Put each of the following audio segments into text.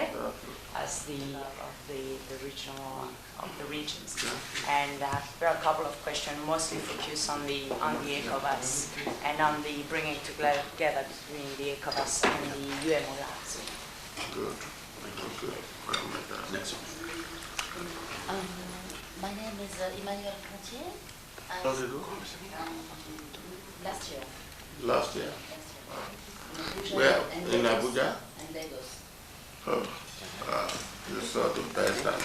Zaire as the regions. And there are a couple of questions, mostly focused on the ECOWAS and on the bringing together between the ECOWAS and the UMOA. Good. Good. Next one. My name is Emmanuel Pontier. How did it go? Last year. Last year. Abuja. Where? And In Lagos. Abuja? And Lagos. Oh, you saw the best. And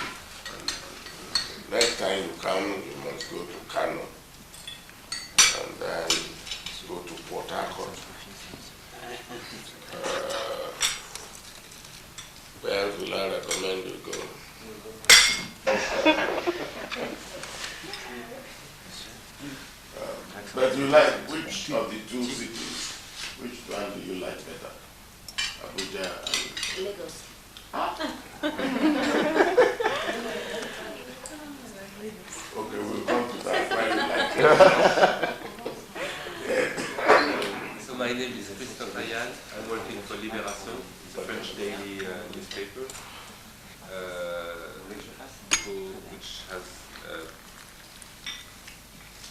next time you come, you must go to Kano and then go to Port Harcourt. Where will I recommend you go? But you like which of the two cities? Which one do you like better? Abuja and Lagos. Okay, we'll come to that. Why you like it? So my name is Christophe Rayal. I'm working for Libération, the French daily newspaper, which has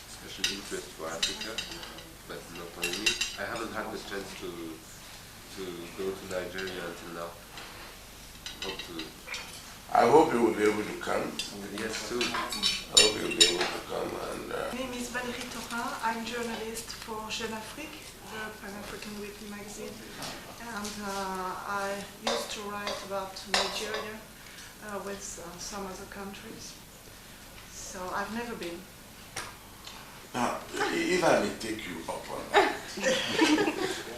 special interest for Africa, but not only. I haven't had the chance to go to Nigeria until now. I hope you will be able to come. Yes, soon. I hope you will be able to come. And My name is Valérie Torin. I'm journalist for Jeune Afrique, the Pan-African Weekly magazine. And I used to write about Nigeria with some other countries. So I've never been. now, if I may take you up on that,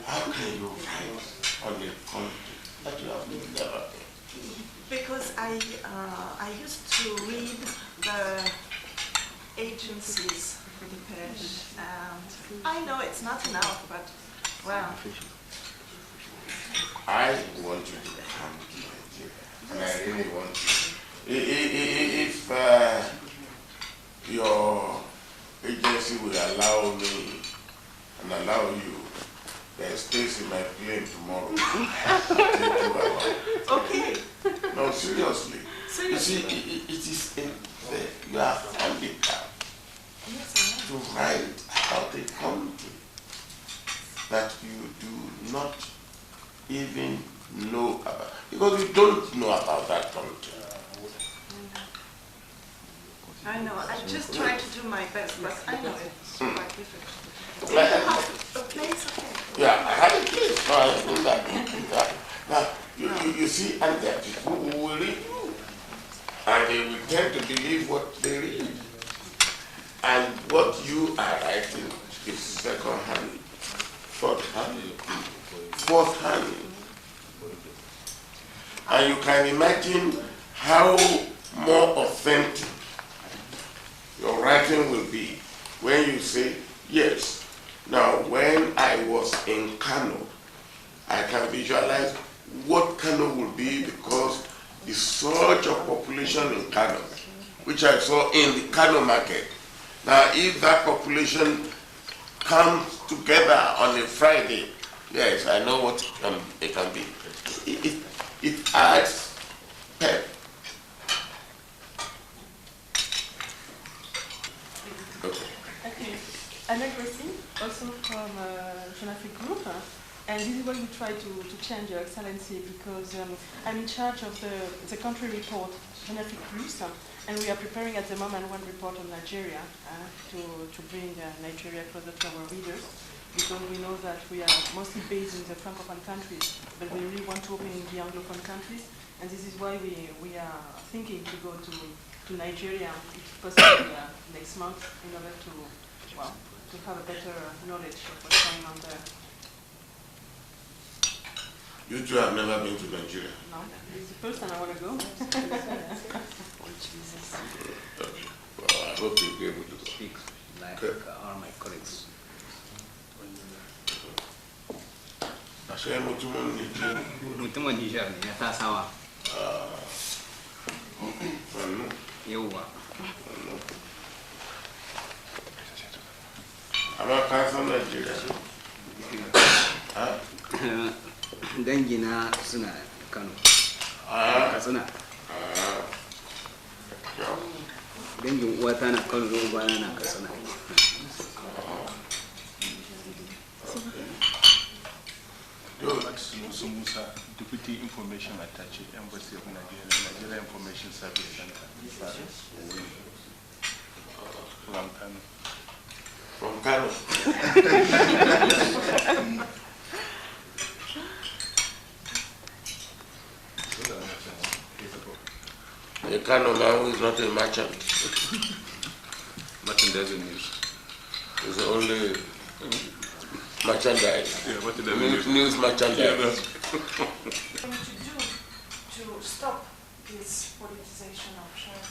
how can you write on a country that you have never been? Because I used to read the agencies' page, and I know it's not enough, but well. I want you to come to Nigeria, and I really want you. If your agency will allow me and allow you, there's space in my plane tomorrow. Take you around. Okay. No, seriously. You see, Seriously. it is you are handicapped to write about a country that you do not even know about. Because you don't know about that country. I know. I just try to do my best, but I know it's quite difficult. Do you Like- have a place? Okay. Yeah, I had a place. No, I know that. Yeah. Now, you see, and there are people who will read you. And they will tend to believe what they read. And what you are writing is second-hand, third-hand, fourth-hand. And you can imagine how more authentic your writing will be when you say, yes, now when I was in Kano, I can visualize what Kano will be because the surge of population in Kano, which I saw in the Kano market. Now, if that population comes together on a Friday, yes, I know what it can be. It adds pep. Okay. Okay. I'm Gracie, also from Jeune Afrique Group, and this is what we try to change, Your Excellency, because I'm in charge of the country report, Jeune Afrique Plus, and we are preparing at the moment one report on Nigeria to bring Nigeria closer to our readers, because we know that we are mostly based in the Francophone countries, but we really want to open in the Anglophone countries, and this is why we are thinking to go to Nigeria, if possible, next month, in order to have a better knowledge of what's going on there. You two have never been to Nigeria? No, it's the first time I want to go. Okay. Well, I hope you'll be able to Speak like all my colleagues. Ashe mutumin Nigeria. Mutumin Nijar ne ya tasawa. Sannu. Yauwa. Amma ka san Nigeria? Dangina suna Kano. Ah, kaso na. Yeah. Dangin uwata na Kano, ubana na kaso na. Musa, Deputy Information Attaché, Embassy of Nigeria, Nigeria Information Service Center. From Kano. From Kano. A Kano man who is not a merchant. Merchandising news. It's the only merchandise. Yeah, what did I News merchandise. What to do to stop this politicization of China?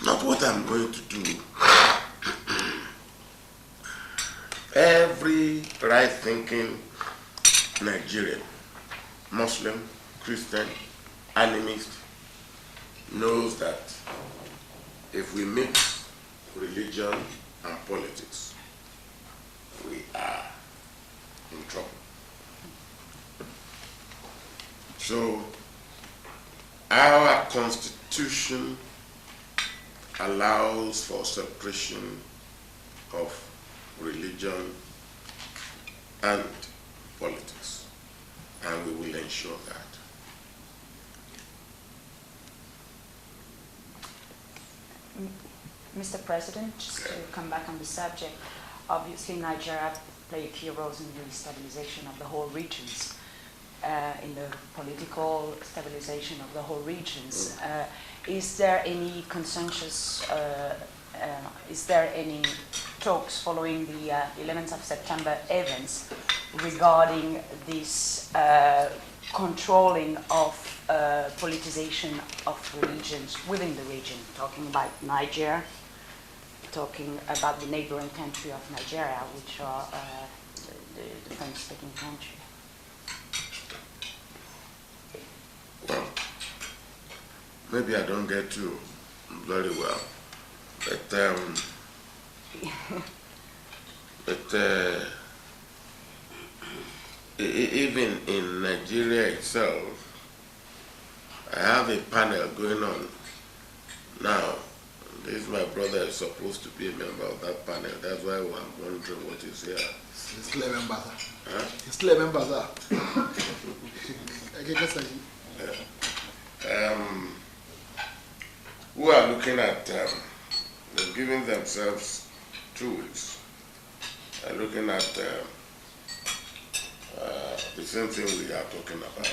Not what I'm going to do. Every right-thinking Nigerian, Muslim, Christian, animist, knows that if we mix religion and politics, we are in trouble. So, our constitution allows for separation of religion and politics, and we will ensure that. Mr. President, just to come back on the subject, obviously Nigeria played a key role in the stabilization of the whole regions, in the political stabilization of the whole regions. Is there any consensus, is there any talks following the 11th of September events regarding this controlling of politicization of religions within the region, talking about Niger, talking about the neighboring country of Nigeria, which are the French-speaking country? Well, maybe I don't get you very well, but even in Nigeria itself, I have a panel going on now. This my brother is supposed to be a member of that panel. That's why I'm wondering what is here. He's still a member, sir. Huh? He's still a member, sir. Who are looking at they're giving themselves 2 weeks. They're looking at the same thing we are talking about,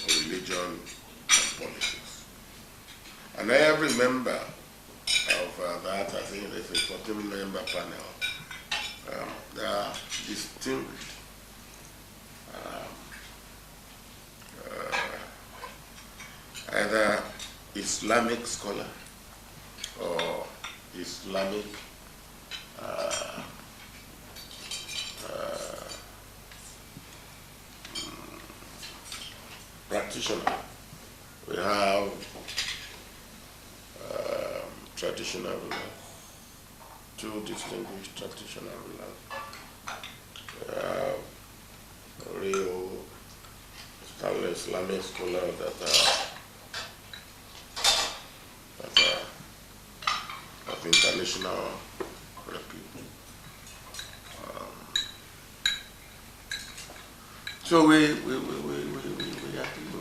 religion and politics. And every member of that, I think there's a 14-member panel. They are distinguished. Either Islamic scholar or Islamic practitioner. We have traditional rulers, 2 distinguished traditional rulers. We have real Islamic scholars that are of international repute. So we have to do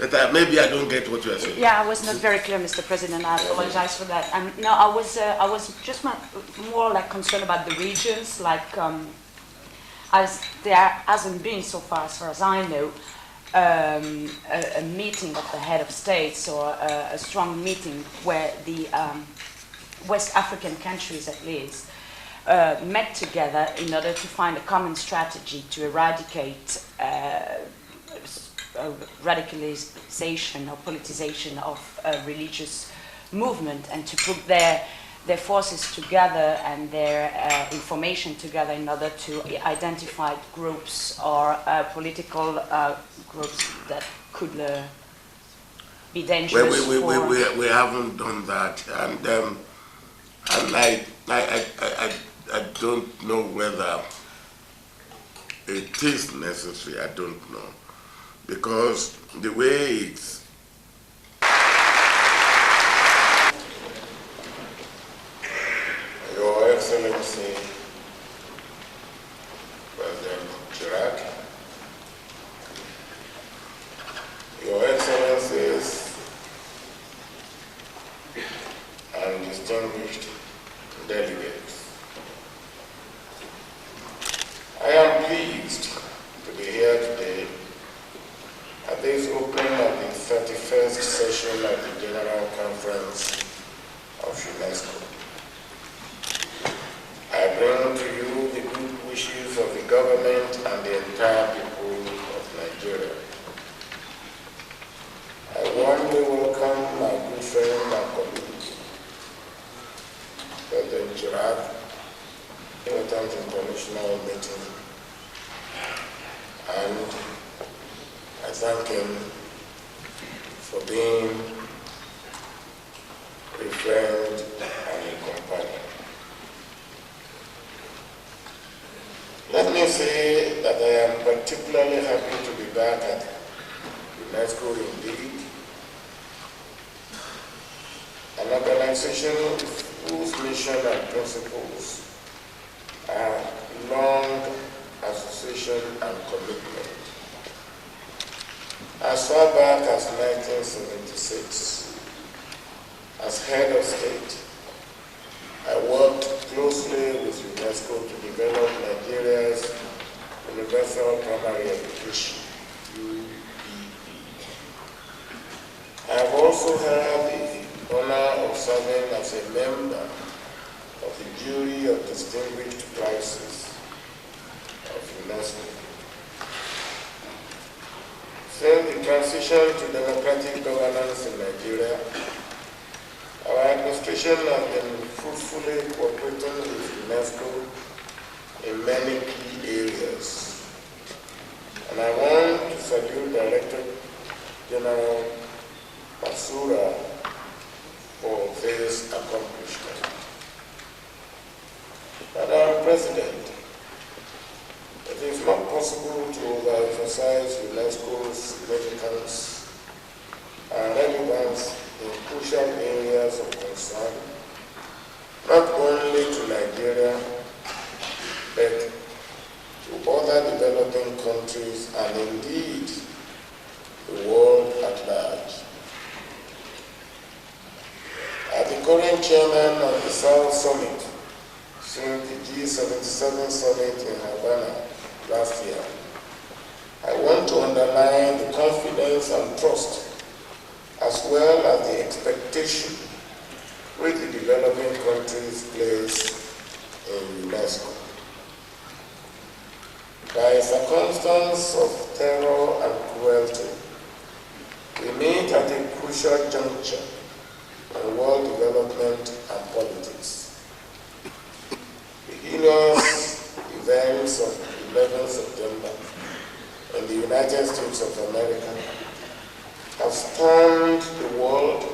it. But maybe I don't get what you are saying. Yeah, I was not very clear, Mr. President. I apologize for that. No, I was just more like concerned about the regions, like as there hasn't been so far as I know, a meeting of the head of states or a strong meeting where the West African countries, at least, met together in order to find a common strategy to eradicate radicalization or politicization of a religious movement, and to put their forces together and their information together in order to identify groups or political groups that could be dangerous. We haven't done that, and I don't know whether it is necessary, I don't know. Because the way it's Your Excellency, President Chirac, Your Excellencies, and distinguished delegates, I am pleased to be here today at this opening of the 31st session of the General Conference of UNESCO. I bring to you the good wishes of the government and the entire people of Nigeria. I warmly welcome my good friend and colleague, President Chirac, important international meeting, and I thank him for being a friend and a companion. Let me say that I am particularly happy to be back at UNESCO indeed, an organization whose mission and principles are long association and commitment. As far back as 1976, as head of state, I worked closely with UNESCO to develop Nigeria's Universal Primary Education, UPE. I have also had the honor of serving as a member of the Jury of Distinguished Prizes of UNESCO. Since the transition to democratic governance in Nigeria, our administration has been fruitfully cooperating with UNESCO in many key areas. And I want to salute Director General Basura for this accomplishment. Madam President, it is not possible to overemphasize UNESCO's significance and relevance in crucial areas of concern, not only to Nigeria, but to other developing countries and indeed the world at large. As the current chairman of the South Summit since the G77 summit in Havana last year, I want to underline the confidence and trust as well as the expectation which the developing countries place in UNESCO. By a circumstance of terror and cruelty, we meet at a crucial juncture in world development and politics. The heinous events of 11 September in the United States of America have stunned the world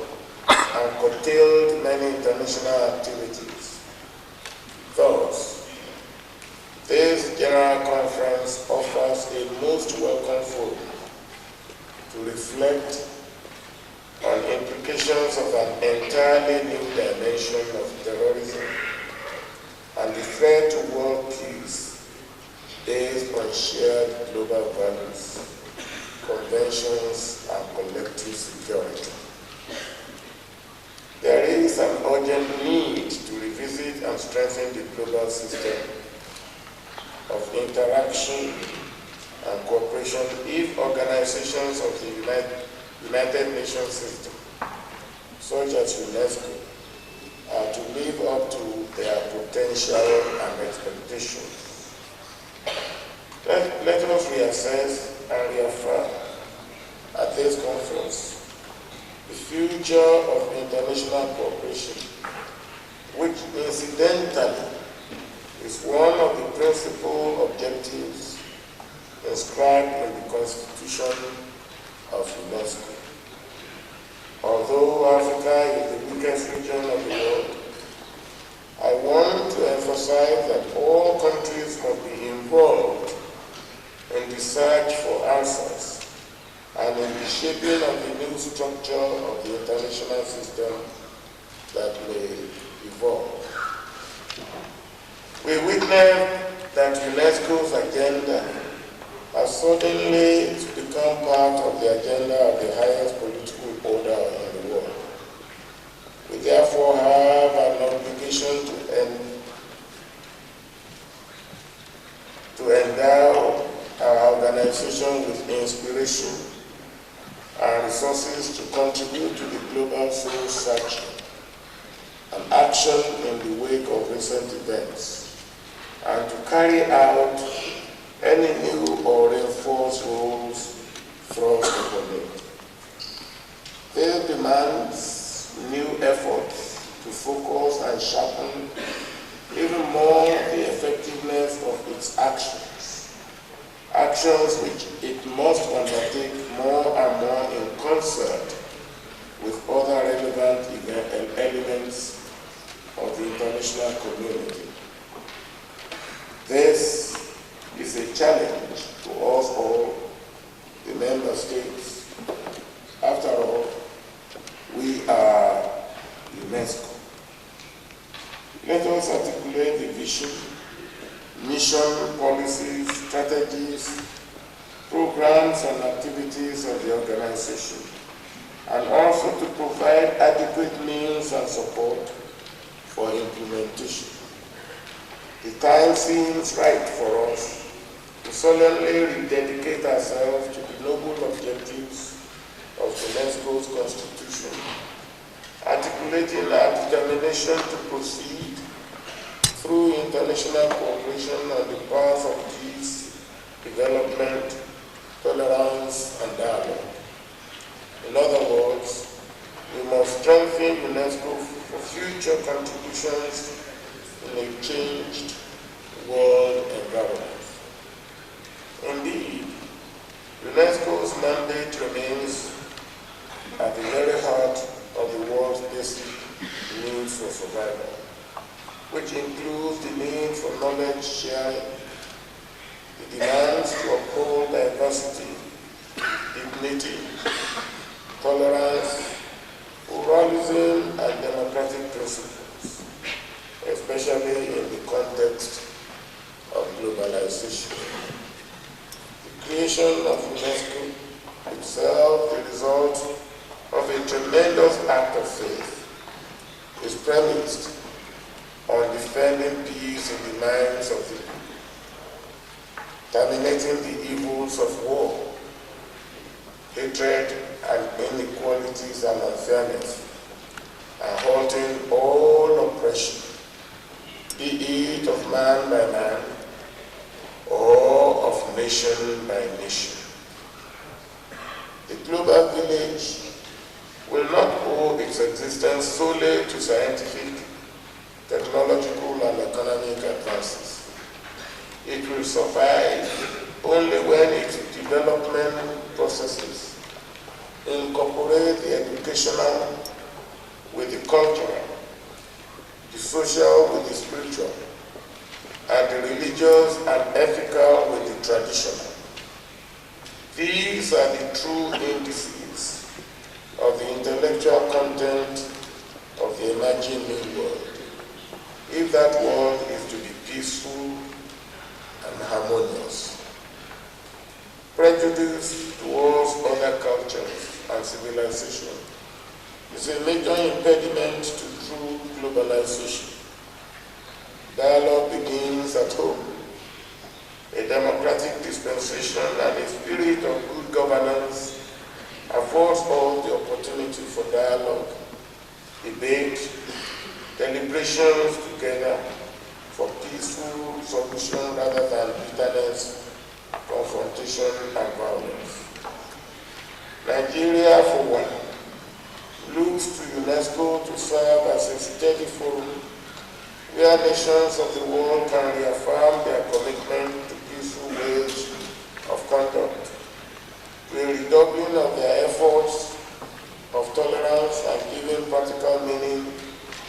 and curtailed many international activities. Thus, this General Conference offers a most welcome forum to reflect on implications of an entirely new dimension of terrorism and the threat to world peace based on shared global values, conventions, and collective security. There is an urgent need to revisit and strengthen the global system of interaction and cooperation if organizations of the United Nations system, such as UNESCO, are to live up to their potential and expectations. Let us reassess and reaffirm at this conference the future of international cooperation, which incidentally is one of the principal objectives inscribed in the Constitution of UNESCO. Although Africa is the weakest region of the world I want to emphasize that all countries must be involved in the search for answers and in the shaping of the new structure of the international system that may evolve. We witnessed that UNESCO's agenda has suddenly become part of the agenda of the highest political order in the world. We therefore have an obligation to endow our organization with inspiration and resources to contribute to the global soul searching and action in the wake of recent events, and to carry out any new or reinforced roles thrust upon it. This demands new efforts to focus and sharpen even more the effectiveness of its actions, actions which it must undertake more and more in concert with other relevant elements of the international community. This is a challenge to us all, the member states. After all, we are UNESCO. Let us articulate the vision, mission, policies, strategies, programs, and activities of the organization, and also to provide adequate means and support for implementation. The time seems right for us to solemnly rededicate ourselves to the noble objectives of UNESCO's Constitution, articulating our determination to proceed through international cooperation on the path of peace, development, tolerance, and dialogue. In other words, we must strengthen UNESCO for future contributions in a changed world environment. Indeed, UNESCO's mandate remains at the very heart of the world's basic needs for survival, which includes the need for knowledge sharing, the demands to uphold diversity, dignity, tolerance, pluralism, and democratic principles, especially in the context of globalization. The creation of UNESCO itself, the result of a tremendous act of faith, is premised on defending peace in the minds of the people, terminating the evils of war, hatred, and inequalities and unfairness, and halting all oppression, be it of man by man or of nation by nation. The global village will not owe its existence solely to scientific, technological, and economic advances. It will survive only when its development processes incorporate the educational with the cultural, the social with the spiritual, and the religious and ethical with the traditional. These are the true indices of the intellectual content of the emerging new world, if that world is to be peaceful and harmonious. Prejudice towards other cultures and civilization is a major impediment to true globalization. Dialogue begins at home. A democratic dispensation and a spirit of good governance affords all the opportunity for dialogue, debate, deliberations together for peaceful solution rather than bitterness, confrontation, and violence. Nigeria, for one, looks to UNESCO to serve as a steady forum where nations of the world can reaffirm their commitment to peaceful ways of conduct, to a redoubling of their efforts of tolerance and giving practical meaning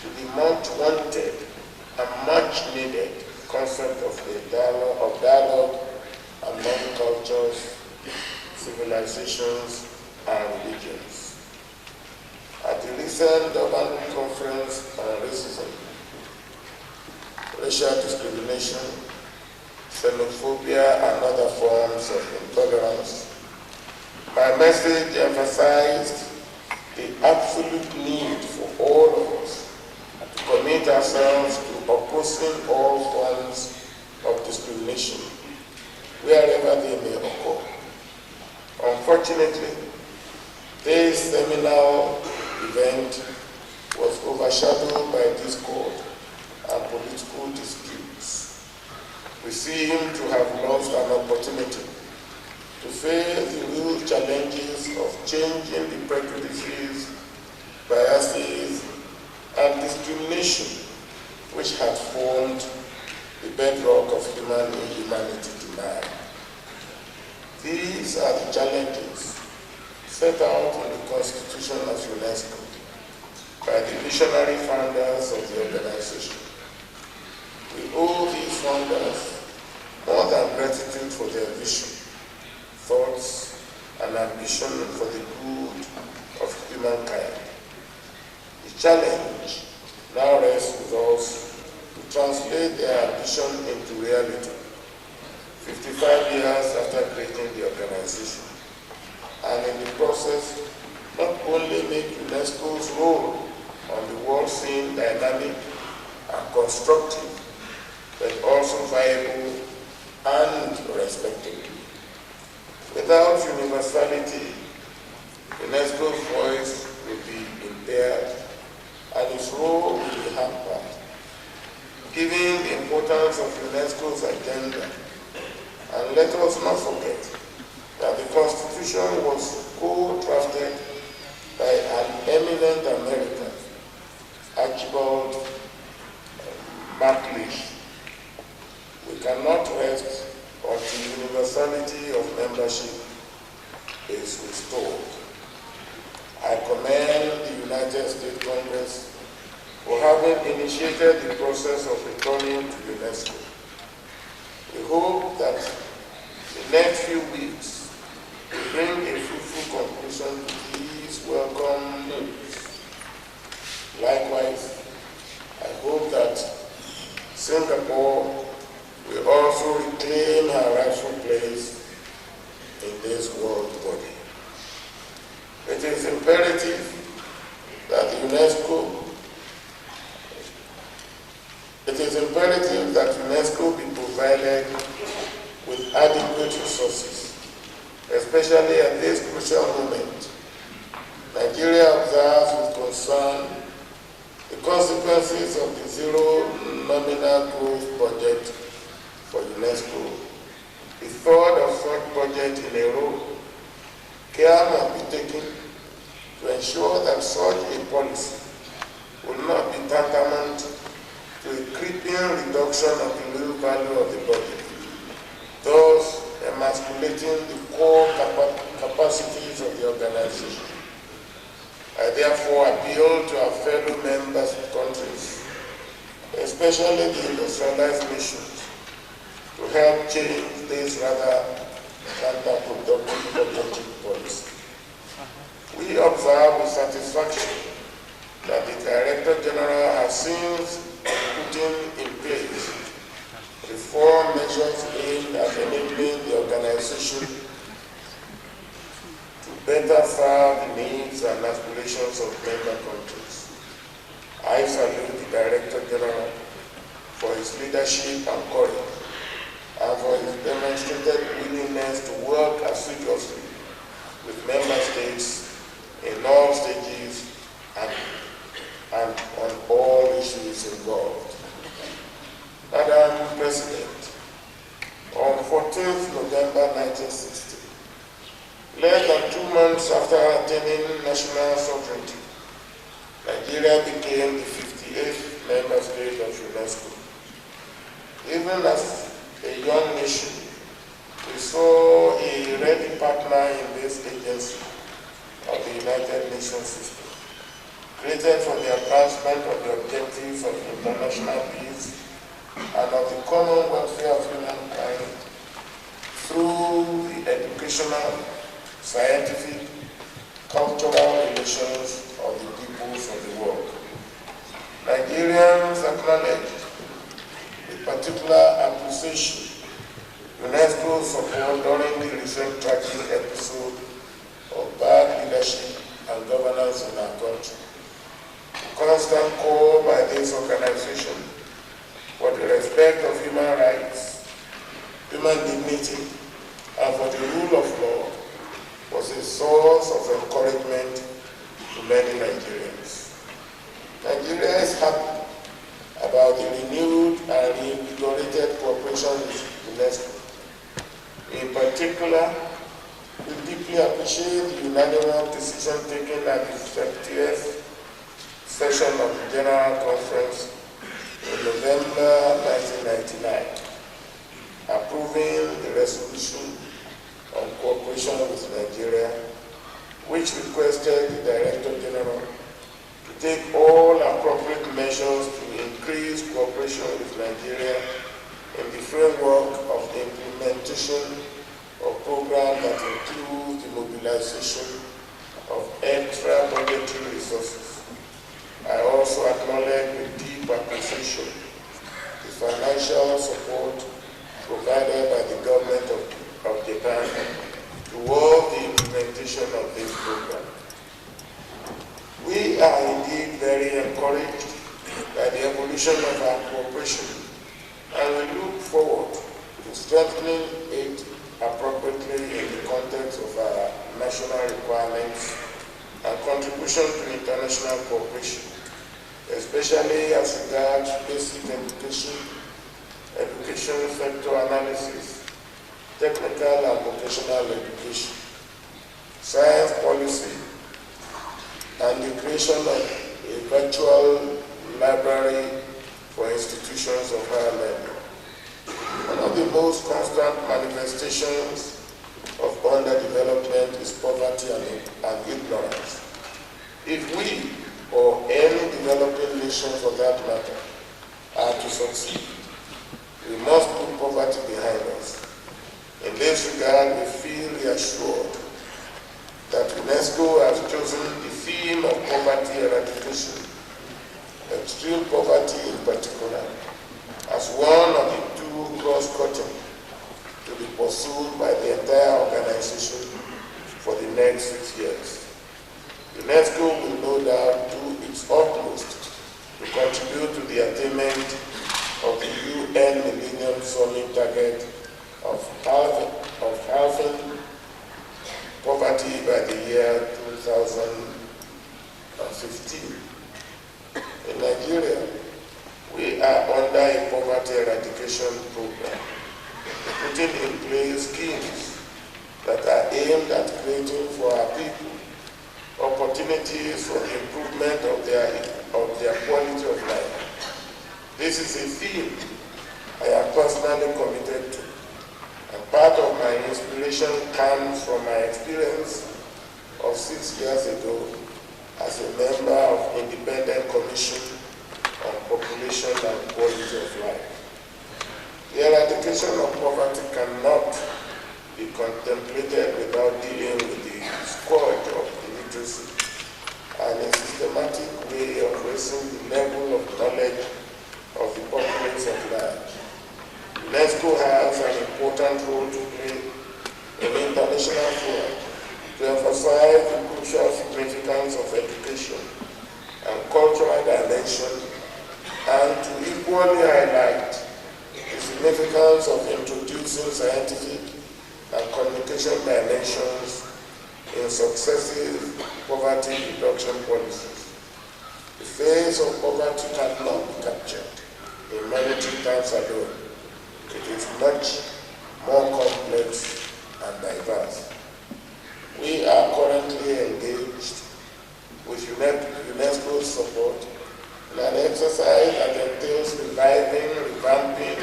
to the much wanted a much needed concept of dialogue among cultures, civilizations, and religions. At the recent Durban Conference on Racism, Racial Discrimination, Xenophobia, and other forms of intolerance, my message emphasized the absolute need for all of us to commit ourselves to opposing all forms of discrimination, wherever they may occur. Unfortunately, this seminal event was overshadowed by discord and political disputes. We seem to have lost an opportunity to face the real challenges of changing the prejudices, biases, and discrimination which had formed the bedrock of human inhumanity to man. These are the challenges set out in the Constitution of UNESCO by the visionary founders of the organization. We owe these founders more than gratitude for their vision, thoughts, and ambition for the good of humankind. The challenge now rests with us to translate their ambition into reality 55 years after creating the organization, and in the process not only make UNESCO's role on the world scene dynamic and constructive, but also viable and respected. Without universality, UNESCO's voice will be impaired and its role will be hampered. Given the importance of UNESCO's agenda, and let us not forget that the Constitution was co-drafted by an eminent American, Archibald MacLeish. We cannot rest until universality of membership is restored. I commend the United States Congress for having initiated the process of returning to UNESCO. We hope that the next few weeks will bring a fruitful conclusion to these welcome news. Likewise, I hope that Singapore will also reclaim her rightful place in this world body. It is imperative that UNESCO be provided with adequate resources, especially at this crucial moment. Nigeria observes with concern the consequences of the zero nominal growth budget for UNESCO, the third of such budget in a row. Care must be taken to ensure that such a policy will not be tantamount to a creeping reduction of the real value of the budget, thus emasculating the core capacities of the organization. I therefore appeal to our fellow members countries, especially the industrialized nations, to help change this rather counterproductive budgeting policy. We observe with satisfaction that the Director General has since putting in place reform measures aimed at enabling the organization to better serve the needs and aspirations of member countries. I salute the Director General for his leadership and courage, and for his demonstrated willingness to work assiduously with member states in all stages and on all issues involved. Madam President, on 14th November 1960, less than 2 months after attaining national sovereignty, Nigeria became the 58th member state of UNESCO. Even as a young nation, we saw a ready partner in this agency of the United Nations system. created for the advancement of the objectives of international peace and of the common welfare of humankind through the educational, scientific, cultural relations of the peoples of the world. Nigerians acknowledge with particular appreciation UNESCO's support during the recent tragic episode of bad leadership and governance in our country. The constant call by this organization for the respect of human rights, human dignity, and for the rule of law was a source of encouragement to many Nigerians. Nigeria is happy about the renewed and reinvigorated cooperation with UNESCO. In particular, we deeply appreciate the unanimous decision taken at the 30th session of the General Conference in November 1999, approving the resolution on cooperation with Nigeria, which requested the Director General to take all appropriate measures to increase cooperation with Nigeria in the framework of the implementation of programs that include the mobilization of extra budgetary resources. I also acknowledge with deep appreciation the financial support provided by the government of Japan toward the implementation of this program. We are indeed very encouraged by the evolution of our cooperation, and we look forward to strengthening it appropriately in the context of our national requirements and contribution to international cooperation, especially as regards basic education sector analysis, technical and vocational education, science policy, and the creation of a virtual library for institutions of higher learning. One of the most constant manifestations of underdevelopment is poverty and ignorance. If we, or any developing nation for that matter, are to succeed, we must put poverty behind us. In this regard, we feel reassured that UNESCO has chosen the theme of poverty eradication, extreme poverty in particular, as one of the two cross-cutting to be pursued by the entire organization for the next 6 years. UNESCO will no doubt do its utmost to contribute to the attainment of the UN Millennium Summit target of halving poverty by the year 2015. In Nigeria, we are under a poverty eradication program, putting in place schemes that are aimed at creating for our people opportunities for the improvement of their quality of life. This is a theme I am personally committed to, and part of my inspiration comes from my experience of 6 years ago as a member of Independent Commission on Population and Quality of Life. The eradication of poverty cannot be contemplated without dealing with the scourge of illiteracy and a systematic way of raising the level of knowledge of the populace at large. UNESCO has an important role to play in international fora to emphasize the crucial significance of education and cultural dimension, and to equally highlight the significance of introducing scientific and communication dimensions in successive poverty reduction policies. The face of poverty cannot be captured in monetary terms alone. It is much more complex and diverse. We are currently engaged with UNESCO's support in an exercise that entails reviving, revamping,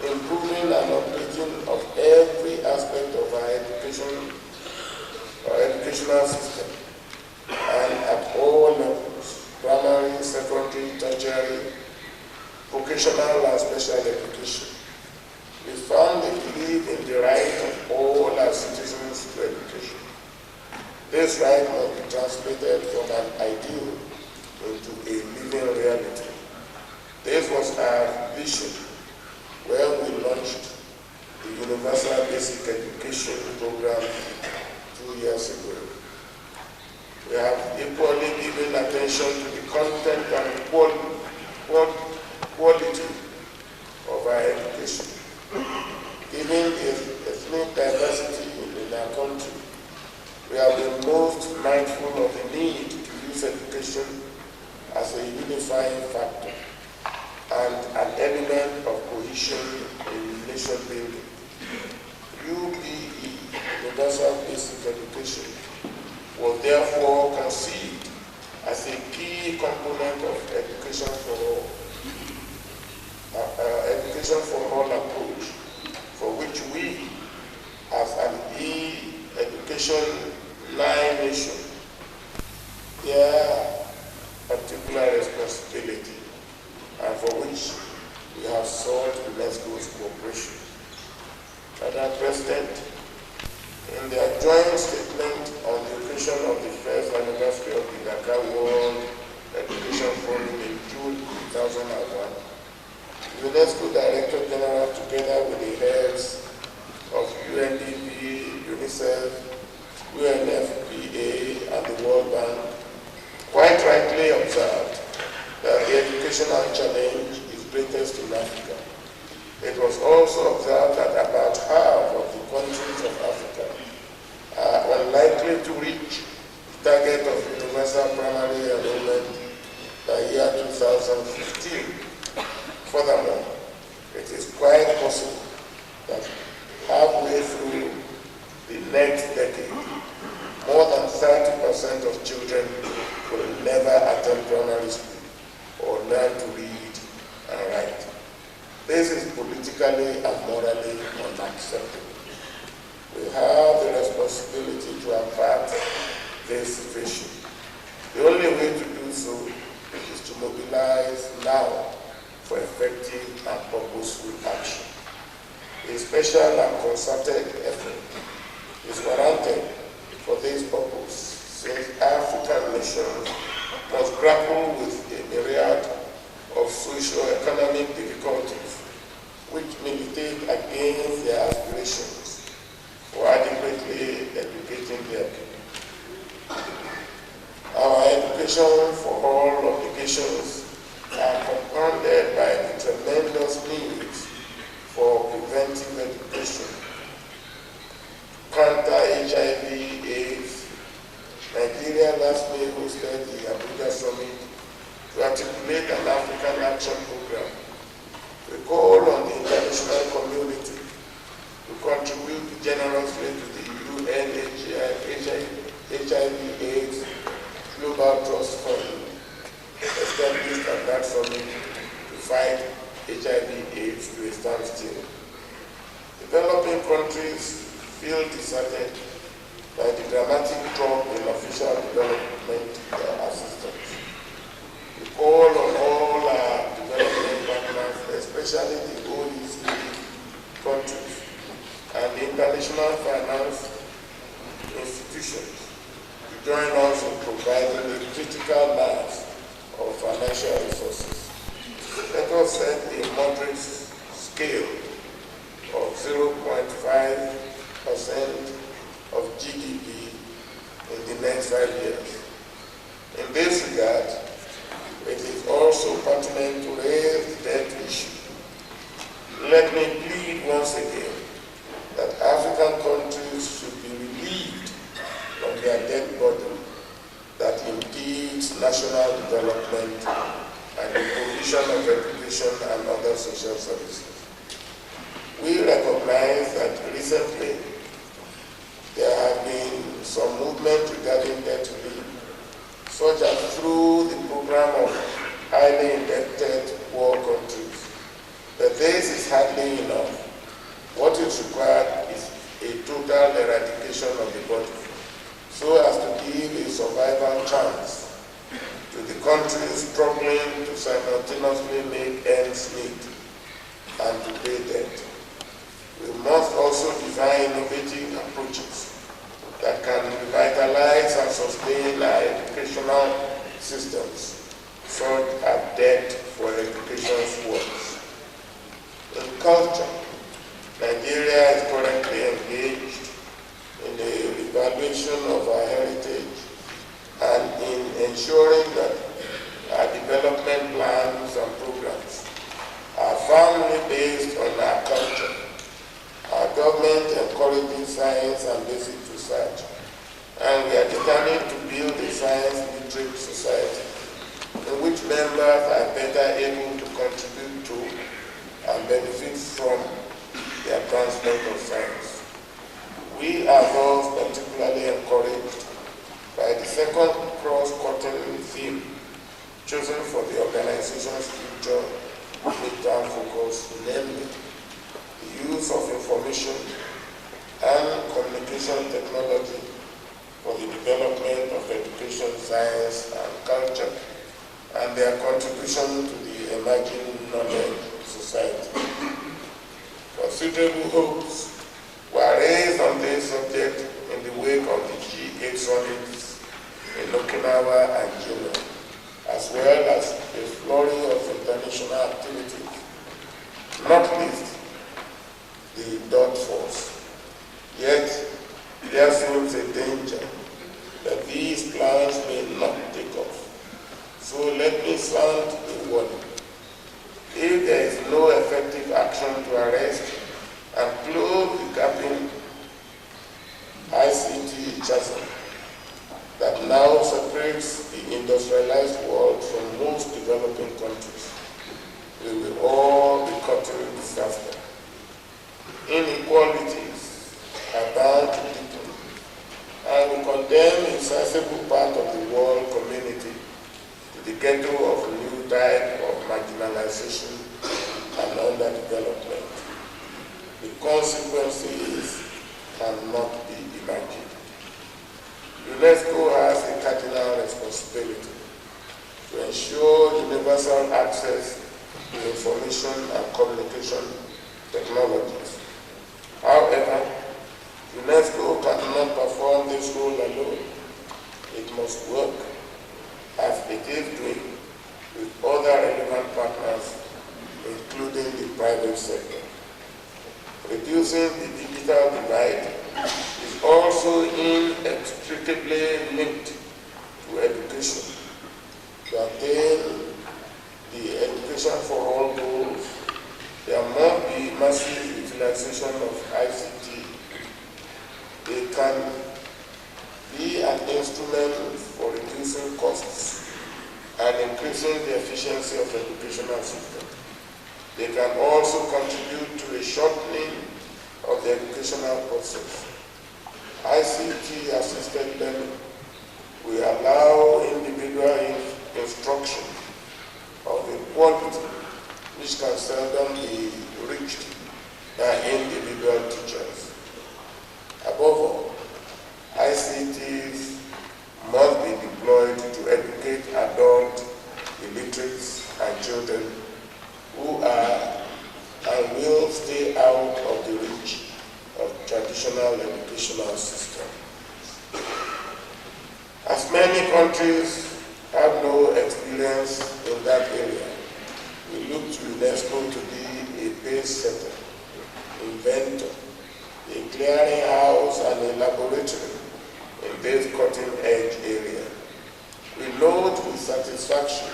improving and updating of every aspect of our educational system, and at all levels, This right must be translated from an ideal into a living reality. This was our vision when we launched the Universal Basic Education Program 2 years ago. We have equally given attention to the content and quality of our education. Given the ethnic diversity in our country, we have been most mindful of the need to use education as a unifying factor and an element of cohesion in nation building. UBE, Universal Basic Education, was therefore conceived as a key component of education for all approach, for which we, as an education nation, bear particular responsibility, and for which we have sought UNESCO's cooperation. Madam President, in their joint statement on the occasion of the first anniversary of the Dakar World Education Forum in June 2001, UNESCO Director General, together with the heads of UNDP, UNICEF, UNFPA, and the World Bank, quite rightly observed that the educational challenge is greatest in Africa. It was also observed that about half of the countries of Africa are unlikely to reach the target of universal primary enrollment by year 2015. Furthermore, it is quite possible that halfway through the next decade, more than 30% of children will never attend primary school or learn to read and write. This is politically and morally unacceptable. We have the responsibility to avert this situation. The only way to do so is to mobilize now for effective and purposeful action. A special and concerted effort is warranted for this purpose, since African nations must grapple with a myriad of socio-economic difficulties which militate against their aspirations for adequately educating their people. Our education for all obligations are compounded by the tremendous needs for preventive education, counter-HIV/AIDS. Nigeria last May hosted the Abuja Summit to articulate an African action program. We call on the international community to contribute generously to the UN HIV/AIDS Global Trust Fund established at that summit to fight HIV/AIDS to a standstill. Developing countries feel deserted by the dramatic drop in official development assistance. We call on all our development partners, especially the OECD countries and the international finance institutions, to join us in providing a critical mass of financial resources. Let us set a moderate scale of 0.5% of GDP in the next 5 years. In this regard, it is also pertinent to raise the debt issue. Let me plead once again that African countries should be relieved from their debt burden that impedes national development and the provision of education and other social services. We recognize that recently there have been some movement regarding debt relief, such as through the program of highly indebted poor countries. But this is hardly enough. What is required is a total eradication of the burden, so as to give a survival chance to the countries struggling to simultaneously make ends meet and to pay debt. We must also devise innovative approaches that can revitalize and sustain our educational systems, such as debt for education's works. In culture, Nigeria is currently engaged in the evaluation of our heritage and in ensuring that our development plans and programs are firmly based on our culture. Our government encourages science and basic research, and we are determined to build a science-literate society in which members are better able to contribute to and benefit from the advancement of science. We are thus particularly encouraged by the second cross-cutting theme chosen for the organization's future midterm focus, namely the use of information and communication technology for the development of education, science, and culture, and their contribution to the emerging knowledge society. Considerable hopes were raised on this subject in the wake of the G8 summits in Okinawa and June, as well as a flurry of international activities, not least the dot force. Yet, there seems a danger that these plans may not take off. So let me sound a warning. If there is no effective action to arrest and close the gaping ICT chasm that now separates the industrialized world from most developing countries, we will all be caught in disaster. Inequalities are bound to deepen, and we condemn a sizable part of the world community to the ghetto of a new type of marginalization and underdevelopment. The consequences cannot be imagined. UNESCO has a cardinal responsibility to ensure universal access to information and communication technologies. However, UNESCO cannot perform this role alone. It must work, as it is doing, with other relevant partners, including the private sector. Reducing the digital divide is also inextricably linked to education. To attain the education for all goals, there must be massive utilization of ICT. They can be an instrument for reducing costs and increasing the efficiency of the educational system. They can also contribute to a shortening of the educational process. ICT-assisted learning will allow individual instruction of a quality which can seldom be reached by individual teachers. Above all, ICTs must be deployed to educate adult illiterates and children who are and will stay out of the reach of traditional educational system. As many countries have no experience in that area, we look to UNESCO to be a pace setter, inventor, a clearinghouse, and a laboratory in this cutting-edge area. We note with satisfaction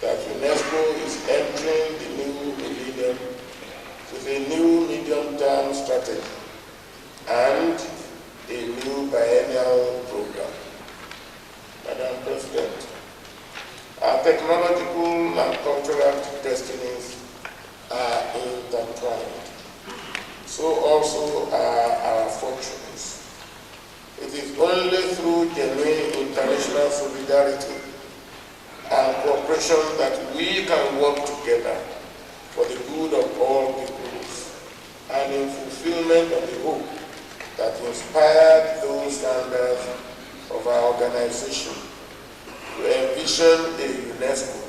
that UNESCO is entering the new millennium with a new medium-term strategy and a new biennial program. Madam President, our technological and cultural destinies are intertwined. So also are our fortunes. It is only through genuine international solidarity and cooperation that we can work together for the good of all peoples and in fulfillment of the hope that inspired those founders of our organization to envision a UNESCO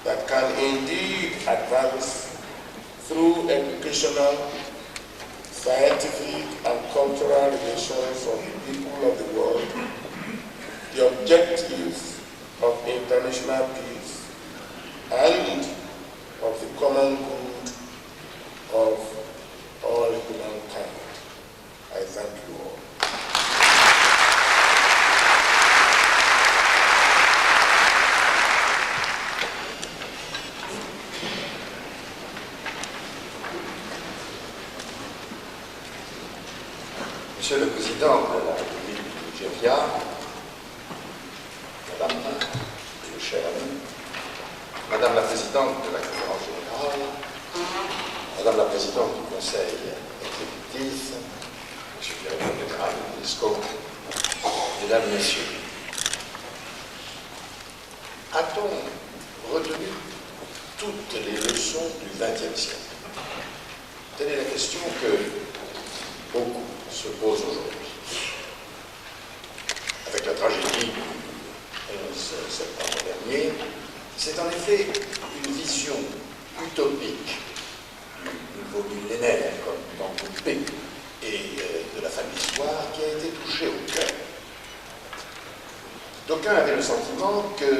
that can indeed advance through educational, scientific and cultural relations of the people of the world, the objectives of international peace, and of the common good of all humankind. I thank you all. Monsieur le Président de la République du Nigeria, Madame le cher ami, Madame la Présidente de la Conférence générale, Madame la Présidente du Conseil exécutif, Monsieur le Directeur général de l'UNESCO, Mesdames, Messieurs, a-t-on retenu toutes les leçons du XXe siècle? Telle est la question que beaucoup se posent aujourd'hui. Avec la tragédie du 11 septembre dernier, c'est en effet une vision utopique du nouveau millénaire, comme dans toute paix, et de la fin de l'histoire qui a été touchée au cœur. D'aucuns avaient le sentiment que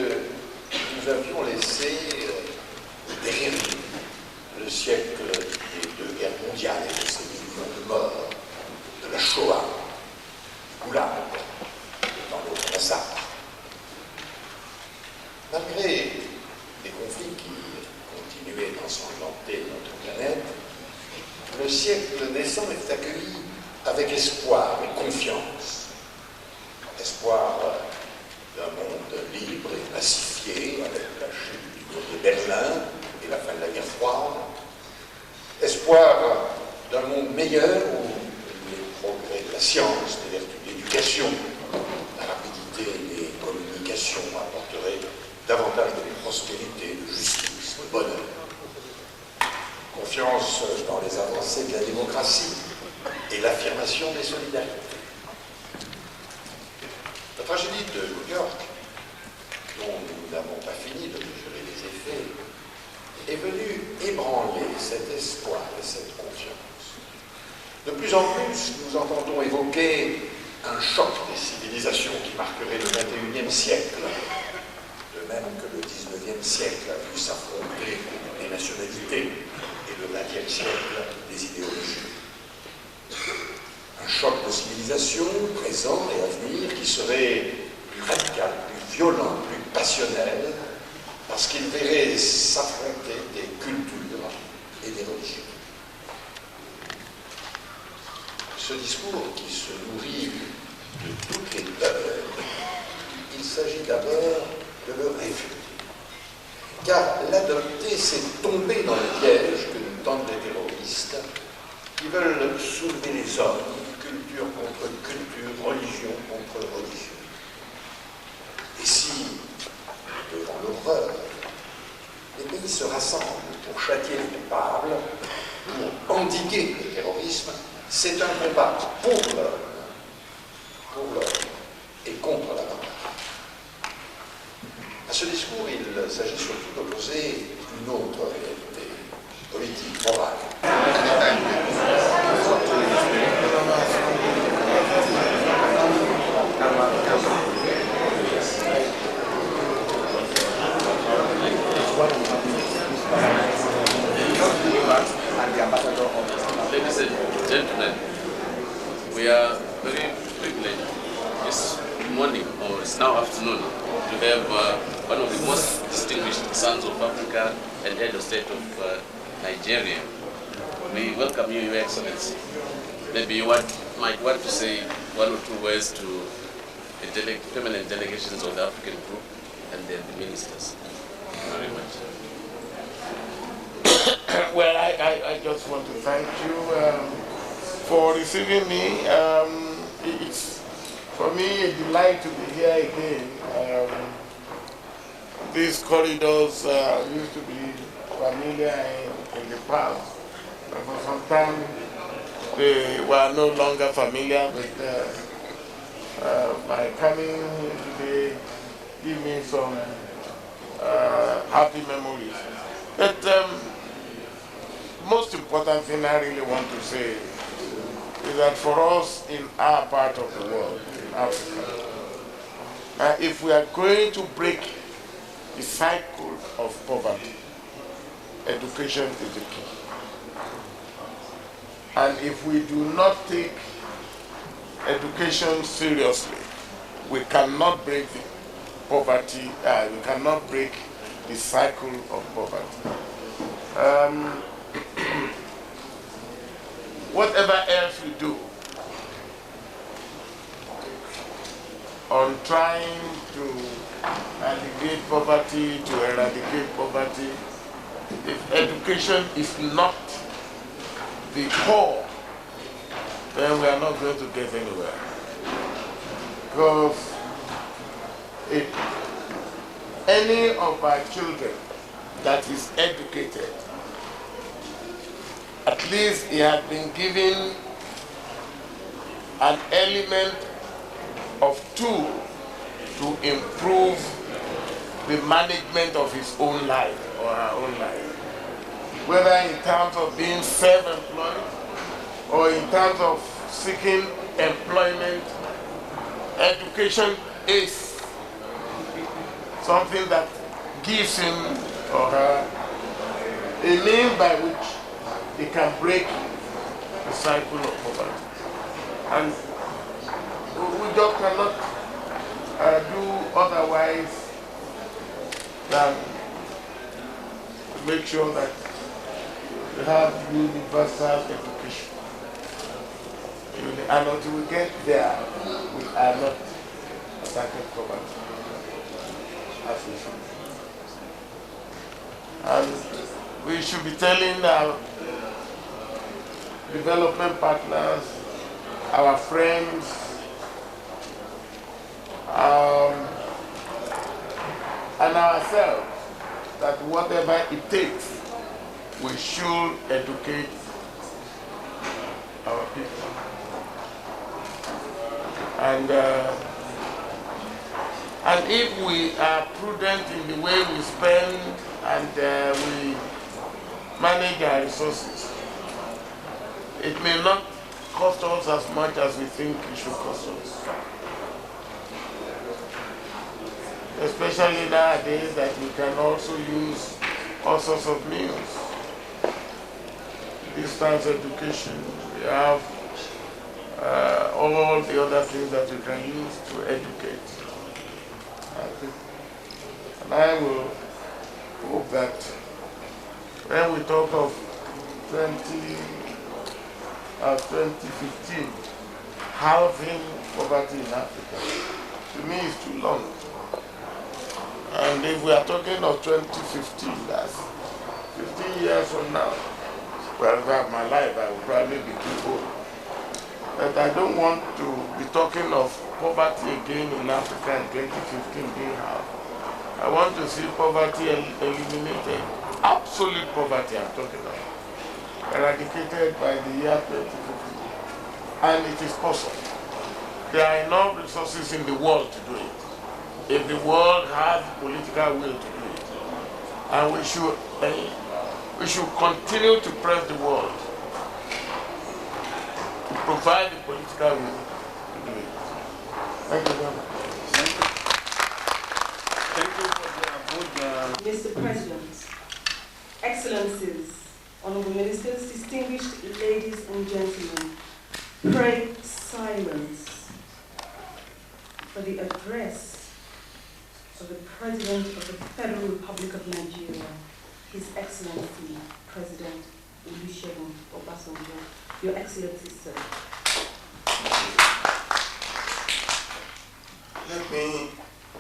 nous avions laissé derrière nous le siècle des deux guerres mondiales et de ces millions de morts, de la Shoah, du Goulag, dans l'autre massacre. Malgré les conflits qui continuaient d'ensanglanter notre planète, le siècle naissant est accueilli avec espoir et confiance. Espoir d'un monde libre et pacifié avec la chute du mur de Berlin et la fin de la guerre froide. Espoir d'un monde meilleur où les progrès de la science, des vertus d'éducation, la rapidité des communications apporteraient davantage de prospérité, de justice, de bonheur. Confiance dans les avancées de la démocratie et l'affirmation des solidarités. La tragédie de New York, dont nous n'avons pas fini de mesurer les effets, est venue ébranler cet espoir et cette confiance. De plus en plus, nous entendons évoquer un choc des civilisations qui marquerait le XXIe siècle, de même que le XIXe siècle a vu s'affronter les nationalités et le XXe siècle des idéologies. Un choc de civilisation présent et à venir qui serait plus radical, plus violent, plus passionnel, parce qu'il verrait s'affronter des cultures et des religions. Ce discours qui se nourrit de toutes les peurs, il s'agit d'abord de le réfuter. Car l'adopter, c'est tomber dans le piège que nous tentent les terroristes qui veulent soulever les hommes, culture contre culture, religion contre religion. Et si, devant l'horreur, les pays se rassemblent pour châtier les coupables, pour endiguer le terrorisme, c'est un combat pour l'homme et contre la barbarie. À ce discours, il s'agit surtout d'opposer une autre réalité politique, morale. Ladies and gentlemen, we are very privileged this morning, or it's now afternoon, to have one of the most distinguished sons of Africa and head of state of Nigeria. We welcome you, Your Excellency. Maybe you might want to say one or two words to the permanent delegations of the African group and then the ministers. Thank you very much. Well, I just want to thank you for receiving me. It's for me a delight to be here again. These corridors used to be familiar in the past. And for some time, they were no longer familiar, but by coming here today, give me some happy memories. But most important thing I really want to say is that for us in our part of the world, in Africa, if we are going to break the cycle of poverty, education is the key. And if we do not take education seriously, we cannot break the poverty, we cannot break the cycle of poverty. Whatever else we do on trying to alleviate poverty, to eradicate poverty, if education is not the core, then we are not going to get anywhere. Because if any of our children that is educated, at least he has been given an element of tool to improve the management of his own life or her own life. Whether in terms of being self-employed or in terms of seeking employment, education is something that gives him or her a means by which he can break the cycle of poverty. And we just cannot do otherwise than make sure that we have universal education. And until we get there, we are not attacking poverty as we should. And we should be telling our development partners, our friends, and ourselves that whatever it takes, we should educate our people. And if we are prudent in the way we spend and we manage our resources, it may not cost us as much as we think it should cost us. Especially nowadays that we can also use all sorts of means. Distance education, we have all the other things that we can use to educate. And I will hope that when we talk of 2015, halving poverty in Africa, to me is too long. And if we are talking of 2015, that's 15 years from now. Well, that my life, I will probably be too old. But I don't want to be talking of poverty again in Africa in 2015 being halved. I want to see poverty eliminated. Absolute poverty I'm talking about. Eradicated by the year 2015. And it is possible. There are enough resources in the world to do it. If the world has political will to do it. And we should continue to press the world to provide the political will to do it. Thank you very much. Thank you for the Mr. President, Excellencies, Honorable Ministers, distinguished ladies and gentlemen, pray silence for the address of the President of the Federal Republic of Nigeria, His Excellency, President OLUSEGUN Obasanjo. Your Excellency, sir. Let me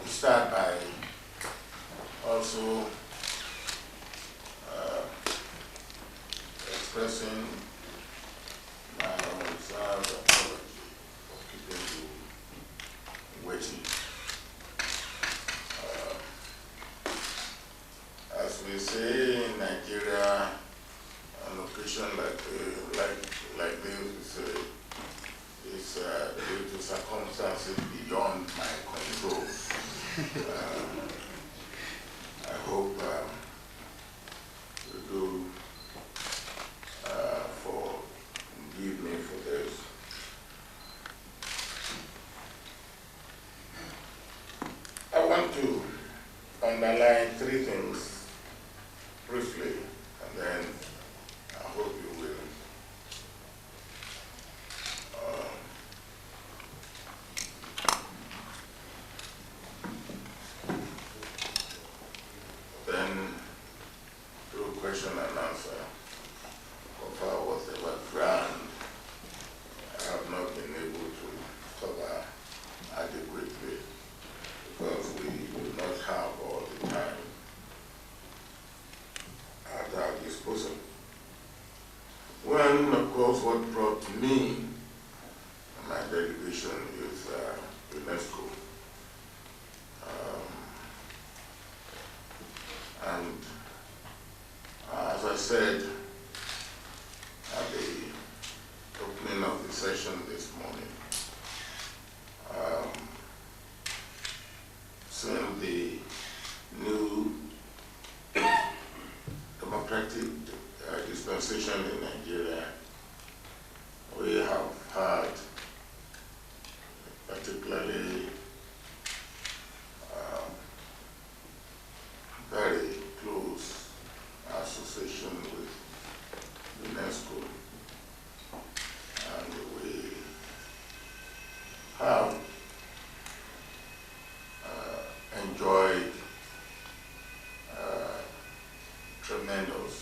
start by also expressing my unreserved apology for keeping you waiting. As we say in Nigeria, an occasion like this is due to circumstances beyond my control. I hope you do forgive me for this. underline three things briefly, and then I hope you will then do question and answer. Cover whatever ground I have not been able to cover adequately, because we do not have all the time at our disposal. One, of course, what brought me and my delegation is UNESCO. And as I said at the opening of the session this morning, since the new democratic dispensation in Nigeria, we have had particularly very close association with UNESCO, and we have enjoyed tremendous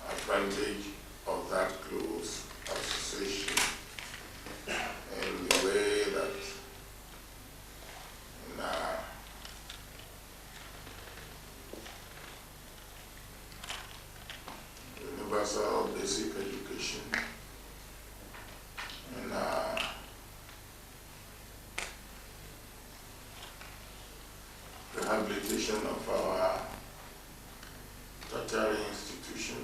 advantage of that close association in the way that in our universal basic education, in our rehabilitation of our tertiary institution,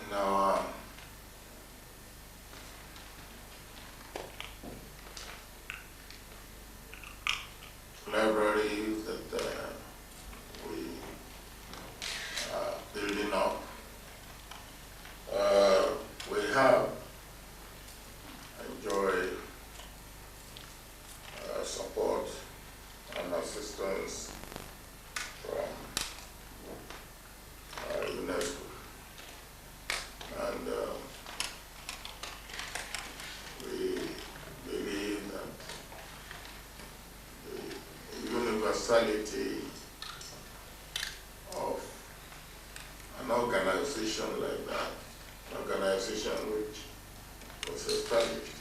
in our libraries that we are building up. We have enjoyed support and assistance from UNESCO. And we believe that the universality of an organization like that, an organization which was established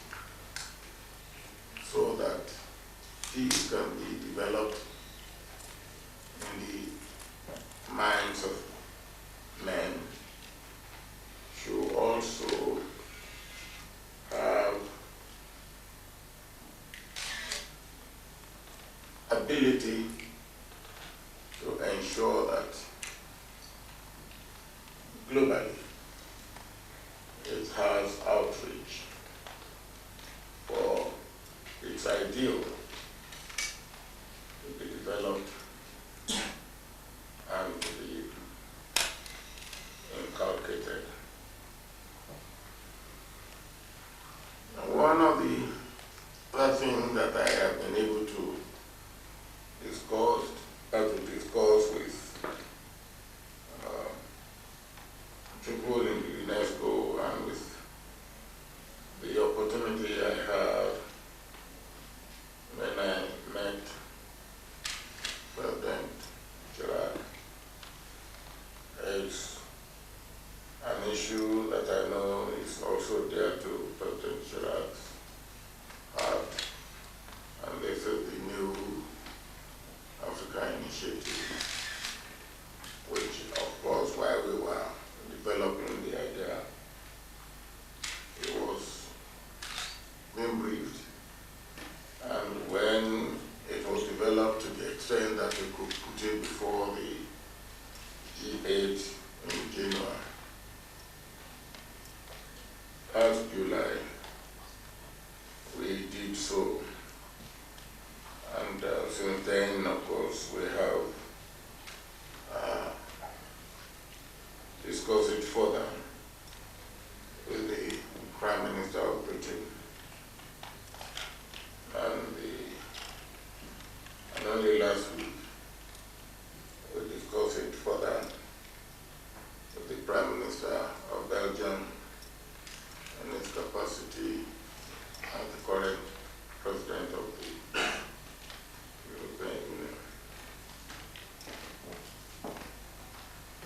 so that peace can be developed in the minds of men, should also have ability to ensure that globally it has outreach for its ideal to be developed and to be inculcated. And one of the other things that I have been able to discuss with people in UNESCO, and with the opportunity I had when I met President Chirac, is an issue that I know is also dear to President Chirac's heart, and this is the new Africa Initiative, which, of course, while we were developing the idea, it was being briefed, and when it was developed to the extent that we could put it before the G8 in January, last July, we did so. And since then, of course, we have discussed it further. of the European Union.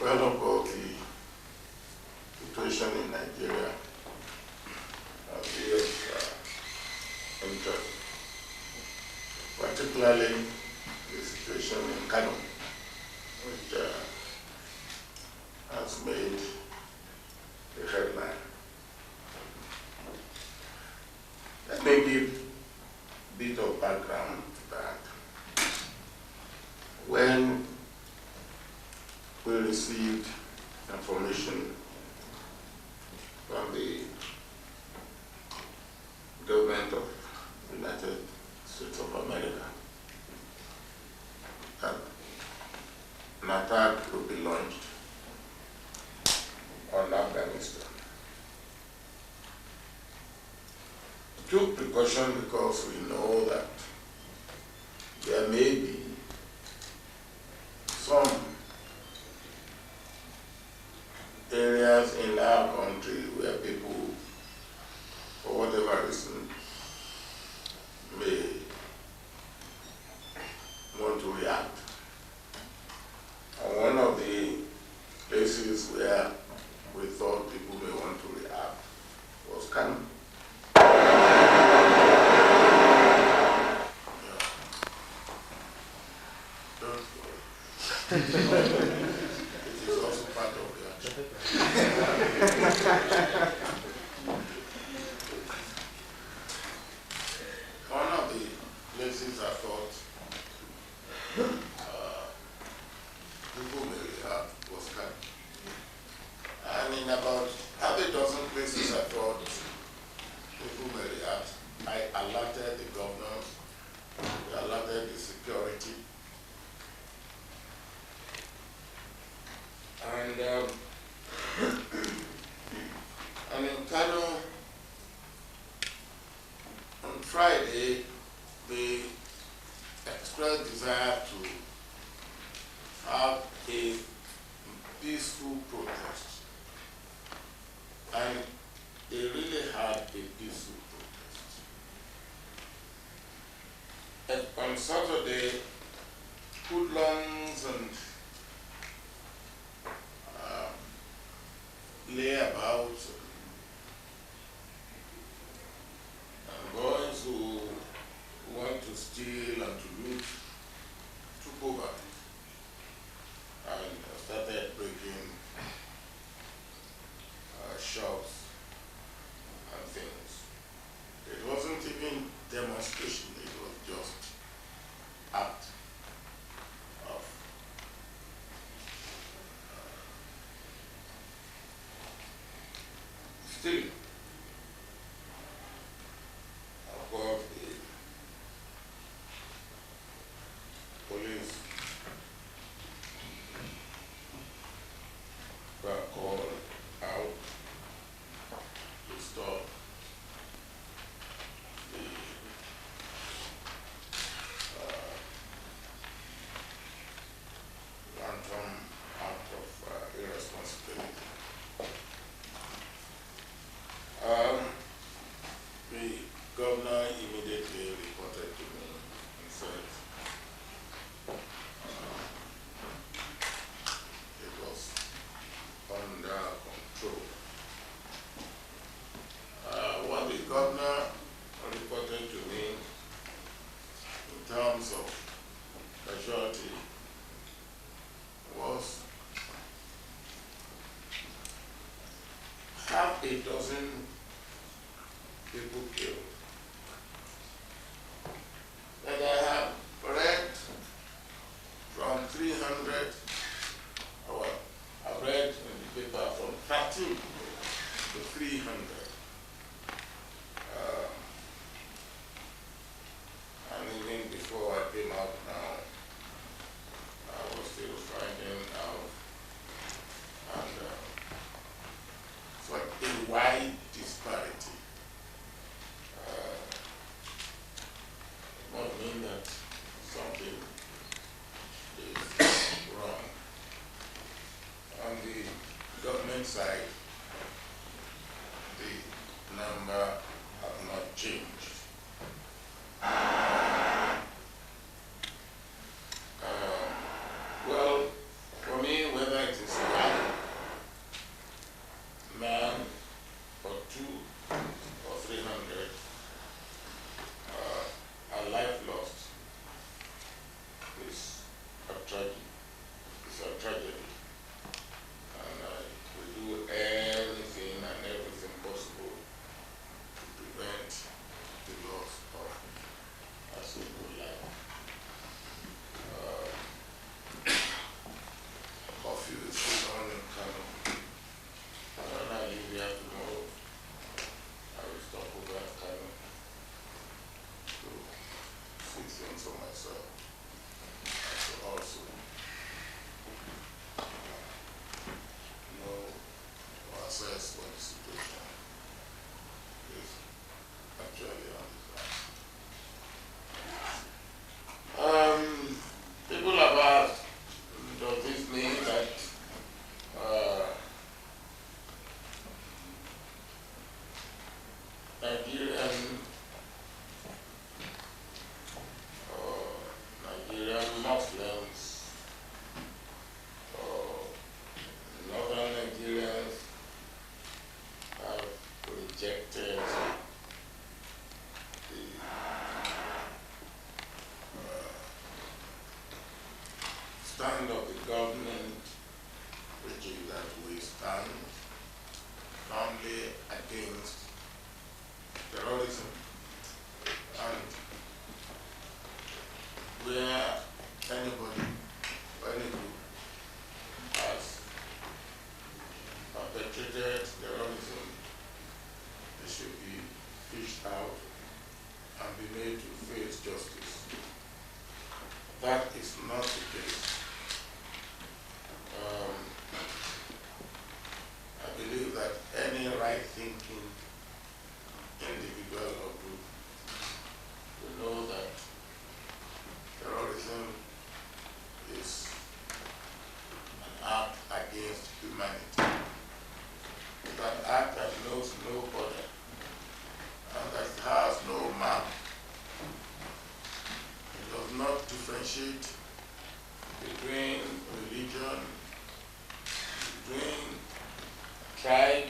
Well, about the situation in Nigeria, we have interest, particularly the situation in Kano, which has made the headline. Let me give a bit of background to that. When we received information from the government of the United States of America that an attack would be launched on Afghanistan. We took precaution because we know that there may be some areas in our country where people, for whatever reason, may want to react. And one of the places where we thought people may want to react was Kano. It is also part of the action. One of the places I thought people may react was Kano. And in about half a dozen places I thought people may react, I alerted the governors, I alerted the security. And in Kano, on Friday, they expressed desire to have a peaceful protest. And they really had a peaceful protest. And on Saturday, hoodlums and layabouts and boys who want to steal and to loot took over and started breaking shops and things. It wasn't even demonstration, it was just act of stealing. Of course, the police were called out to stop the wanton act of irresponsibility. The governor immediately reported to me and said it was under control. What the governor reported to me in terms of casualty was half a dozen people killed. And I have read from 300, well, I've read in the paper from 13 to 300. And even before I came out now, I was still finding out. And so a wide disparity. It might mean that something is wrong. On the government side, the number have not changed. for myself to also know or assess what the situation is actually on the ground. People have asked, does this mean that Nigerian Muslims or northern Nigerians have rejected the stand of the government, which is that we stand firmly against terrorism, and where anybody or any group has perpetrated terrorism, they should be fished out and be made to face justice. That is not the case. I believe that any right-thinking individual or group will know that terrorism is an act against humanity. It's an act that knows no border and that has no map. It does not differentiate between religion, between tribe,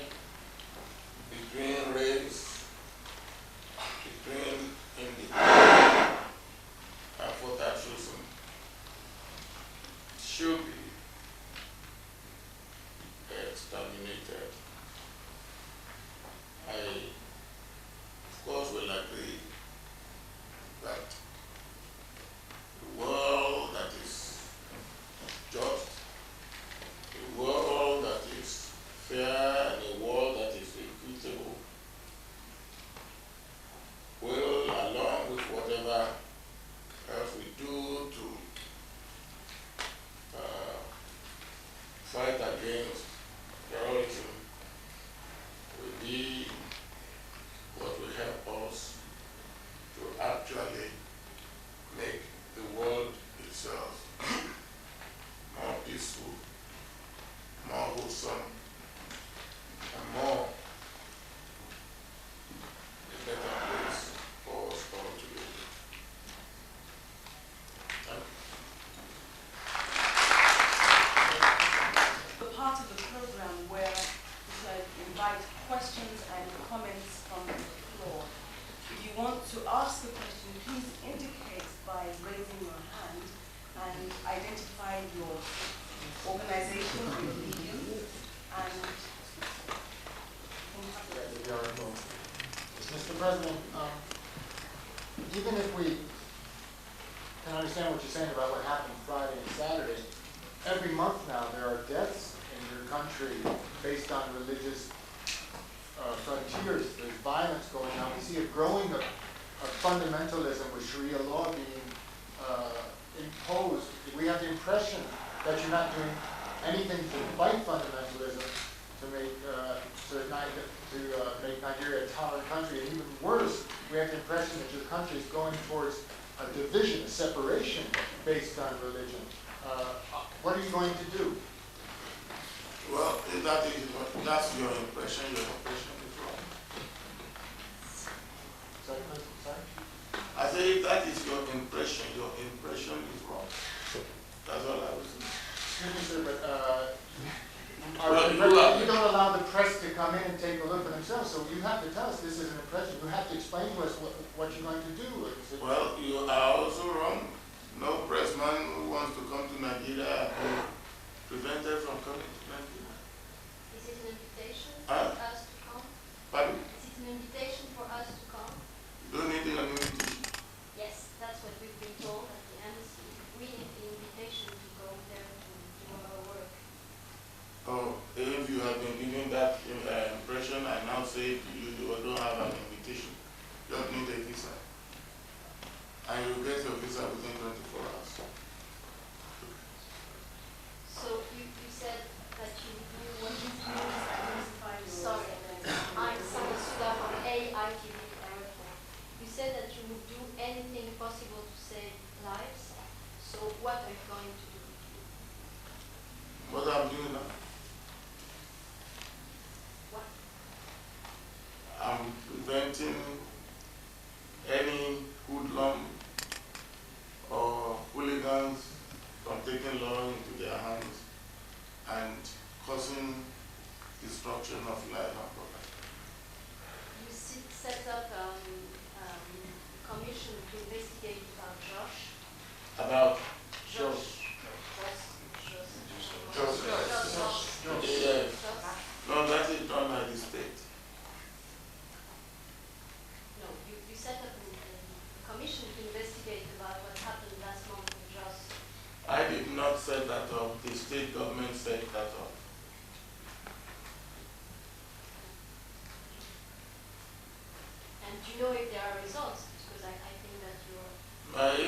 between race, between individuals. And for that reason, it should be exterminated. I, of course, will agree that the world that is just, a world that is fair, and a world that is equitable will, along with whatever else we do to fight against terrorism, will be what will help us to actually make the world itself more peaceful, more wholesome, and more a better place for us all to live. The part of the program where we should invite questions and comments from the floor. If you want to ask a question, please indicate by raising your hand and identify your organization, your medium, and Mr. President, even if we can understand what you're saying about what happened Friday and Saturday, every month now there are deaths in your country based on religious frontiers. There's violence going on. We see a growing of fundamentalism with Sharia law being imposed. We have the impression that you're not doing anything to fight fundamentalism, to make Nigeria a tolerant country, and even worse, we have the impression that your country is going towards a division, a separation based on religion. What are you going to do? Well, if that's your impression is wrong. Sorry? I say if that is your impression is wrong. That's all I was saying. Excuse me, sir, but Well, you don't allow the press to come in and take a look for themselves, so you have to tell us this is an impression. You have to explain to us what you're going to do. Well, you are also wrong. No pressman who wants to come to Nigeria is prevented from coming to Nigeria. Is it an invitation Huh? for us to come? Pardon? Is it an invitation for us to come? You don't need an invitation. Yes, that's what we've been told at the embassy. We need the invitation to go there to do our work. Oh, if you have been given that impression, I now say to you, you don't have an invitation. You don't need a visa. And you get what are you going to do? What I'm doing now? What? I'm preventing any hoodlum or hooligans from taking law into their hands and causing destruction of life and property. You set up a commission to investigate about Josh. About Josh. Yes. No, that is done by the state. No, you set up a commission to investigate about what happened last month in Josh. I did not set that up. The state government set that up. And do you know if there are results? Because I think that you're...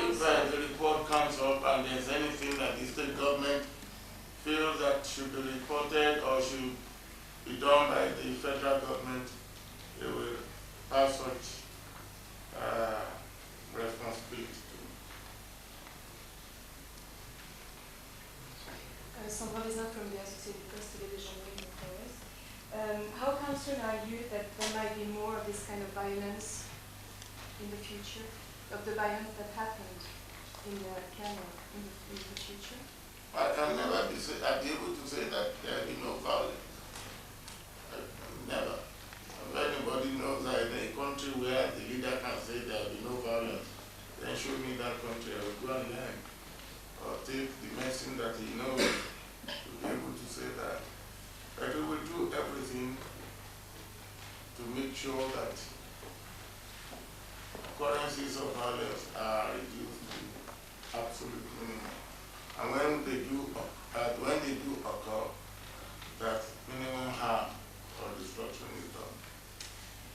If the report comes up and there's anything that the state government feels that should be reported or should be done by the federal government, they will pass such responsibility to me. Sandra Vézin from the Associated Press Television Radio Paris. How concerned are you that there might be more of this kind of violence in the future, of the violence that happened in Kenya in the future? I can never be able to say that there will be no violence. Never. If anybody knows that in a country where the leader can say there will be no violence, then show me that country. I will go and learn. Or take the medicine that he knows to be able to say that. But we will do everything to make sure that occurrences of violence are reduced to absolute minimum. And when they do occur, that minimum harm or destruction is done.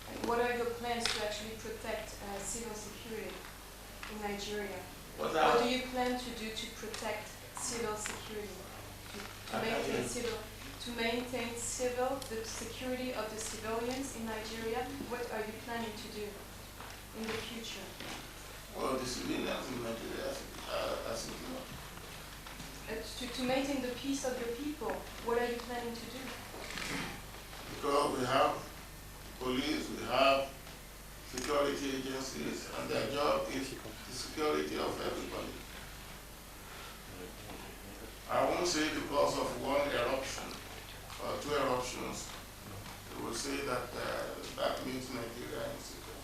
And what are your plans to actually protect civil security in Nigeria? What do you plan to do to protect civil security? To maintain the security of the civilians in Nigeria? What are you planning to do in the future? Well, the civilians in Nigeria, as you know. To maintain the peace of your people, what are you planning to do? Because we have police, we have security agencies, and their job is the security of everybody. I won't say because of one eruption or two eruptions, they will say that that means Nigeria insecure.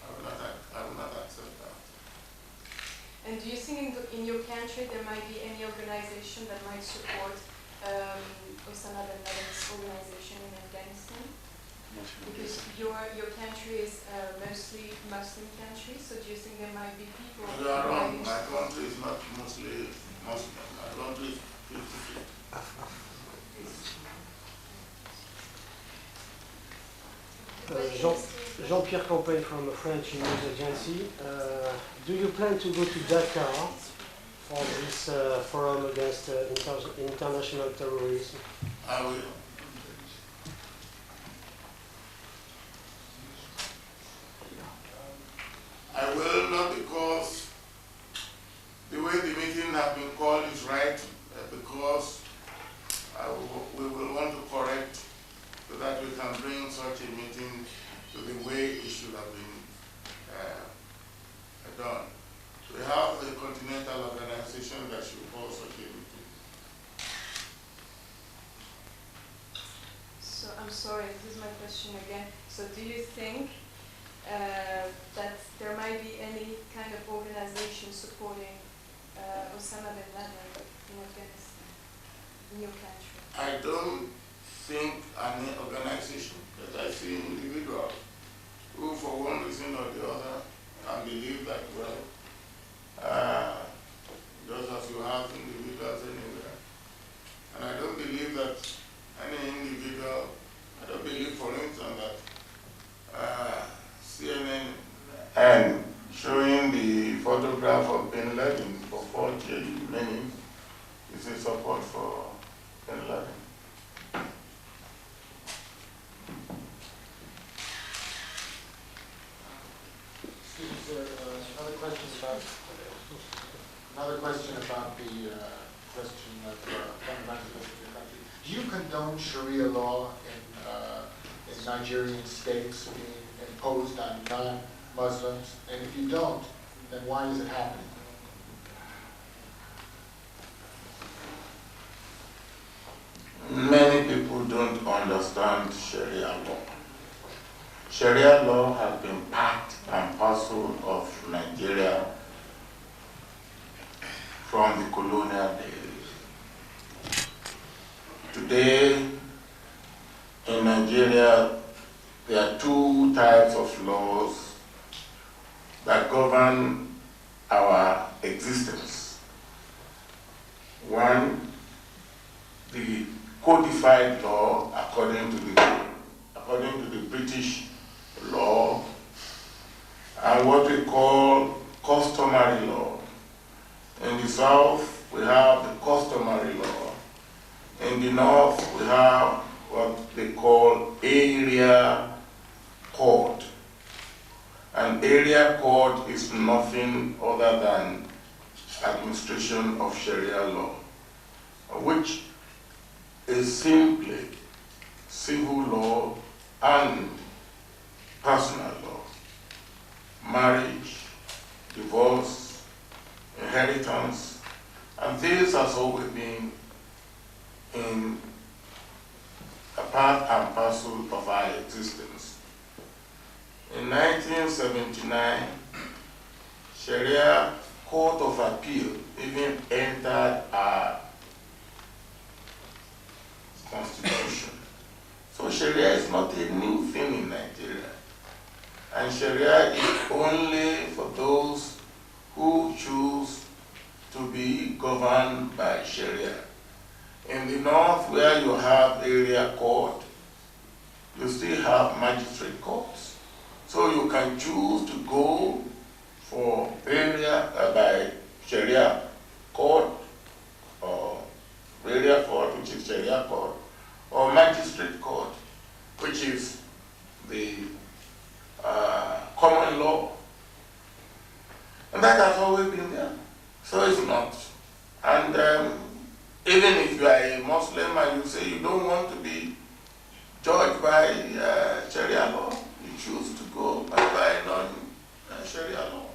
I will not accept that. And do you think in your country there might be any organization that might support Osama bin Laden's organization in Afghanistan? Because your country is mostly Muslim country, so do you think there might be people? You are wrong. My country is not mostly Muslim. My country is 50-50. Jean-Pierre Campagne from the French news agency. Do you plan to go to Dakar for this forum against international terrorism? I will. I will not because the way the meeting has been called is right, because we will want to correct so that we can bring such a meeting to the way it should have been done. We have a continental organization that should call such a meeting. So I'm sorry, this is my question again. So do you think that there might be any kind of organization supporting Osama bin Laden in Afghanistan, in your country? I don't think any organization, but I see individuals who, for one reason or the other, can believe that, well, just as you have individuals anywhere. And I don't believe that any individual, I don't believe, for instance, that CNN and showing the photograph of bin Laden for 40 minutes is in support for bin Laden. Students, other questions about Another question about the question of fundamental liberty in the country. Do you condone Sharia law in Nigerian states being imposed on non-Muslims? And if you don't, then why is it happening? Many people don't understand Sharia law. Sharia law has been part and parcel of Nigeria from the colonial days. Today, in Nigeria, there are two types of laws that govern our existence. One, the codified law according to the British law, and what we call customary law. In the south, we have the customary law. In the north, we have what they call area court. An area court is nothing other than administration of Sharia law, which is simply civil law and personal law. Marriage, divorce, inheritance, and this has always been in a part and parcel of our existence. In 1979, Sharia Court of Appeal even entered our constitution. So Sharia is not a new thing in Nigeria. And Sharia is only for those who choose to be governed by Sharia. In the north, where you have area court, you still have magistrate courts. So you can choose to go for area by Sharia court, or area court, which is Sharia court, or magistrate court, which is the common law. And that has always been there. So it's not. And even if you are a Muslim and you say you don't want to be judged by Sharia law, you choose to go by non-Sharia law.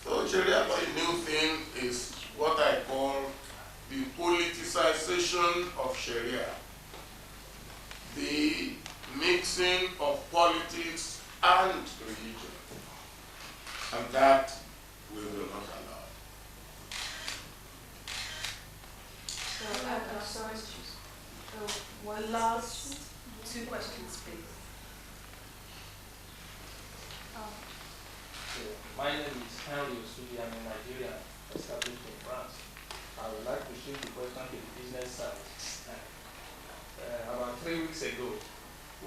So Sharia law, a new thing, is what I call the politicization of Sharia. The mixing of politics and religion. And that we will not allow. Sorry. One last two questions, please. My name is Henry Osudi. I'm a Nigerian established in France. I would like to shift the question to the business side. About 3 weeks ago,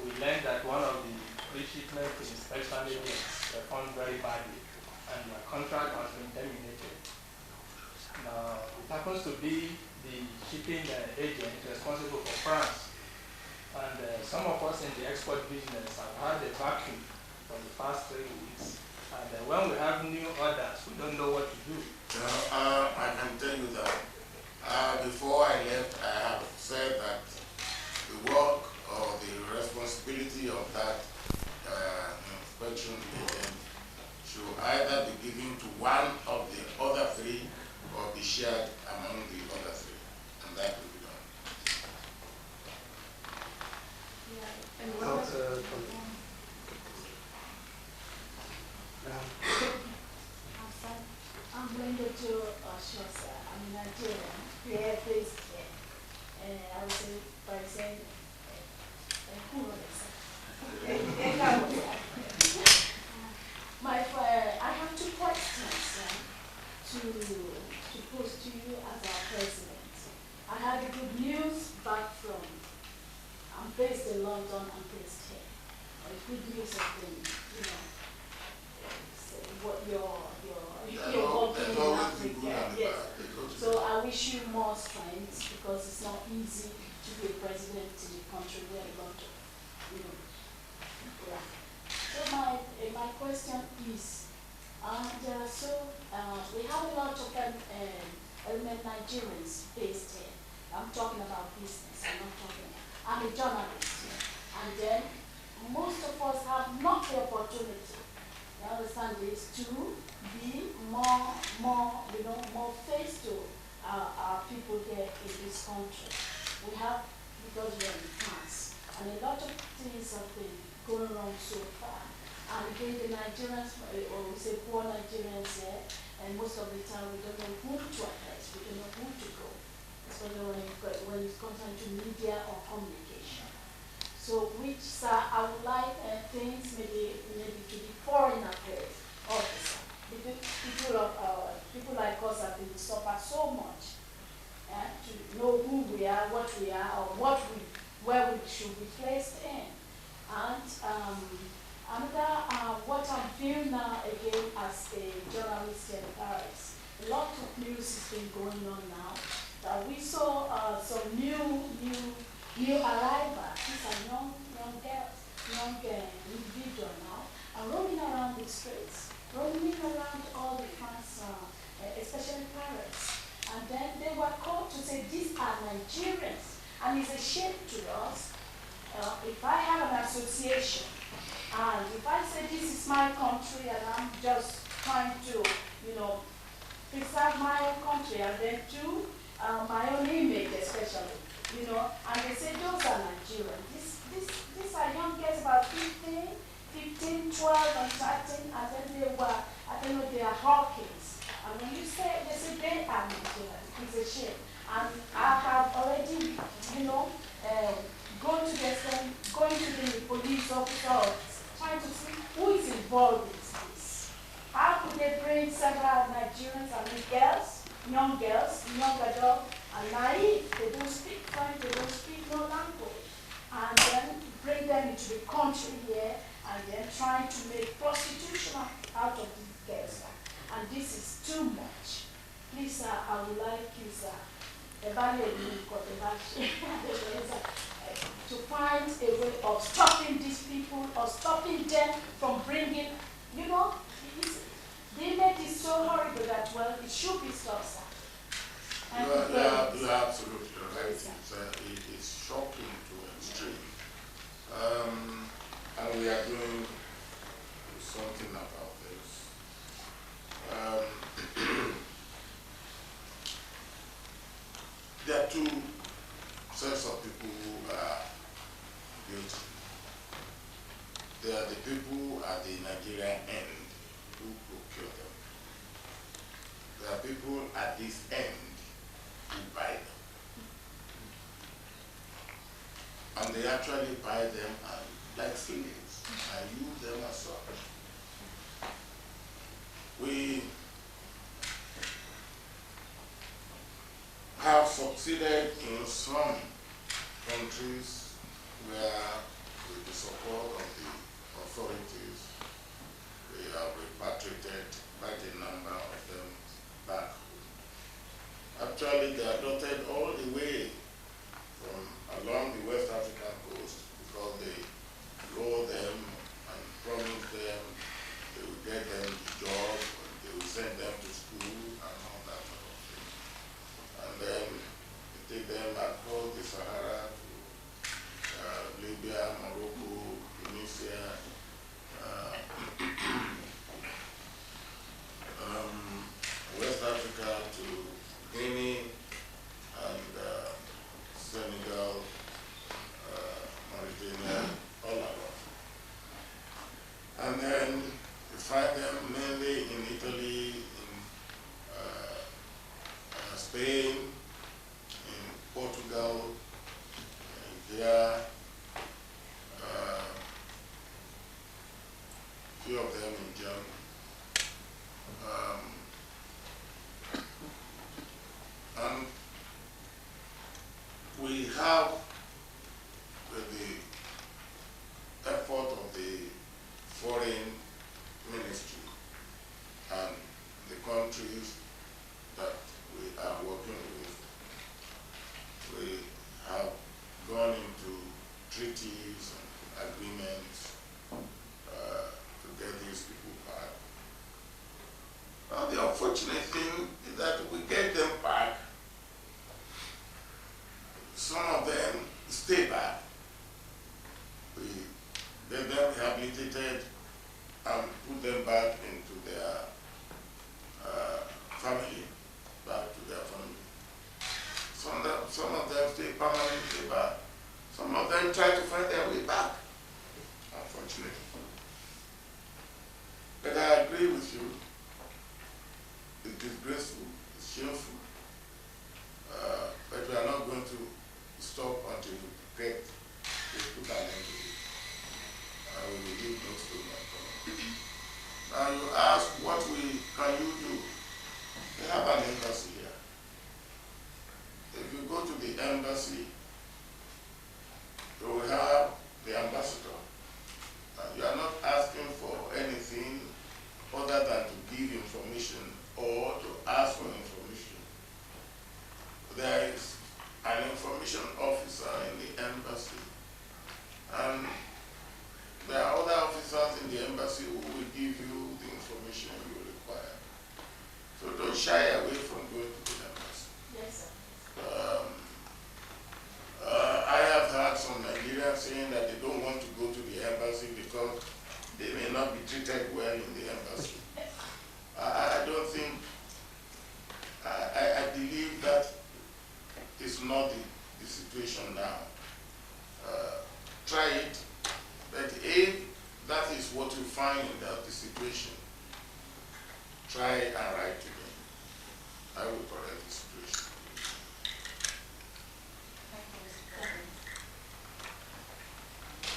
we learned that one of the free shipment inspection agents performed very badly, and the contract has been terminated. Now, it happens to be the shipping agent responsible for France. And some of us in the export business have had a vacuum for the past 3 weeks. And when we have new orders, we don't know what to do. I can tell you that before I left, I have said that the work or the responsibility of that inspection agent should either be given to one of the other three or be shared among the other three, and that will be done. I'm Linda Shosa. I'm Nigerian. Here, based here. And I was by saying, I have two questions to pose to you as our president. I had the good news back from, I'm based in London, I'm based here. The good news has been, what you're working in Africa. Yes. So I wish you more strength, because it's not easy to be a president in a country where a lot of, So my question is, and so we have a lot of element Nigerians based here. I'm talking about business. I'm a journalist here. And then most of us have not the opportunity, you understand this, to be more face to our people here in this country. We have, because we're in France, and a lot of things have been going on so far. And again, the Nigerians, or we say poor Nigerians here, and most of the time we don't know who to address, we don't know who to go, especially when it comes to media or communication. So, which, sir, I would like things maybe to the foreign affairs officer. People like us have been suffered so much to know who we are, what we are, or where we should be placed in. And another, what I feel now again as a journalist in Paris, a lot of news has been going on now. That we saw some new arrivals. These are young girls, young individuals now, are roaming around the streets, roaming around all the France, especially Paris. And then they were called to say, these are Nigerians. And it's a shame to us. If I have an association, and if I say this is my country and I'm just trying to, preserve my own country and then too, my own image especially, and they say those are Nigerians. These are young girls about 15, 12 and 13, and then they are Hawkins. And when you say, they say they are Nigerians, it's a shame. And I have already, going to the police officer, trying to see who is involved in this. How could they bring several Nigerians and young adults, and naive, they don't speak French, they don't speak no language, and then bring them into the country here, and then trying to make prostitution out of these girls. And this is too much. Please, sir, I would like you, sir, to find a way of stopping these people, or stopping them from bringing, the image is so horrible that, well, it should be stopped, sir. You're absolutely right. It's shocking to extreme. And we are doing something about this. There are two sets of people who are guilty. There are the people at the Nigerian end who procure them. There are people at this end who buy them. And they actually buy them like slaves and use them as such. We have succeeded in some countries where, with the support of the authorities, we have repatriated quite a number of them back home. Actually, they adopted all the way from along the West African coast, because they lure them and promise them they will get them the job, and they will send them to school and all that sort of thing. And then they take them across the Sahara to Libya, Morocco, Tunisia, West Africa to Guinea, and Senegal, Mauritania, all around. And then you find them mainly in Italy, in Spain, in Portugal, India, few of them in Germany. And we have, with the effort of the foreign ministry and the countries that we are working with, we have gone into treaties and agreements to get these people back. Now, the unfortunate thing is that we get them back. Some of them stay back. We get them rehabilitated and put them back into their family, back to their family. Some of them stay permanently back. Some of them try to find their way back, unfortunately. But I agree with you. It's disgraceful, it's shameful. But we are not going to stop until we put an end to it. We will leave no stone unturned. Now you ask, what can you do? We have an embassy here. If you go to the embassy, you will have the ambassador. You are not asking for anything other than to give information or to ask for information. There is an information officer in the embassy, and there are other officers in the embassy who will give you the information you require. So don't shy away from going to the embassy. Yes, sir. I have heard some Nigerians saying that they don't want to go to the embassy because they may not be treated well in the embassy. I don't think, I believe that is not the situation now. Try it, but if that is what you find in the situation, try and write to me. I will correct the situation. Thank you, Mr. President.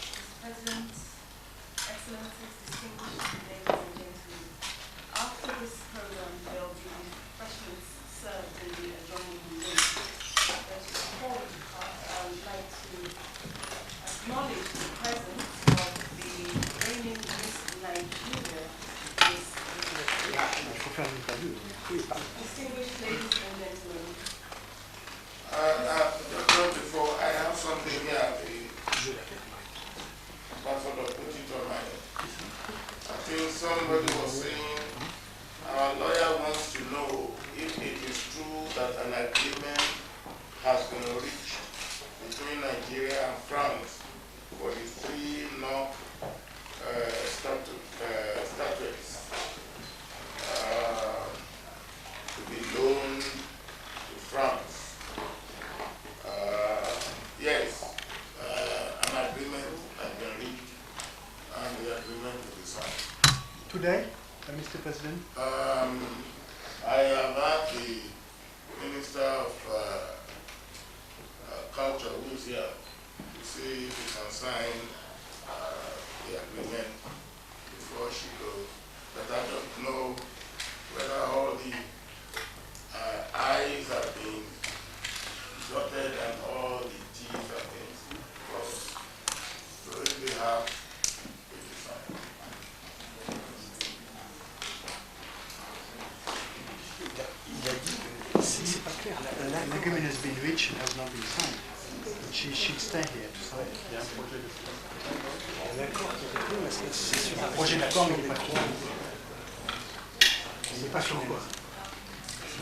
Mr. President, Excellencies, distinguished ladies and gentlemen, after this program, there will be refreshments served in the adjoining room. But before we depart, I would like to acknowledge the presence of the reigning Miss Nigeria this evening. Distinguished ladies and gentlemen. Just before, I have something here. Ambassador put it on my head. I think somebody was saying our lawyer wants to know if it is true that an agreement has been reached between Nigeria and France for the 3 North statuettes to be loaned to France. Yes, an agreement has been reached and the agreement will be signed. Today, Mr. President? I have asked the Minister of Culture, who is here, to see if he can sign the agreement before she goes. But I don't know whether all the I's have been dotted and all the T's have been crossed. So if they have, it is signed. C'est pas clair. L'agreement has been reached and has not been signed. She should stay here to sign it. Il y a un projet d'accord, c'est sur un projet d'accord, mais il n'est pas fini. Il n'est pas fini.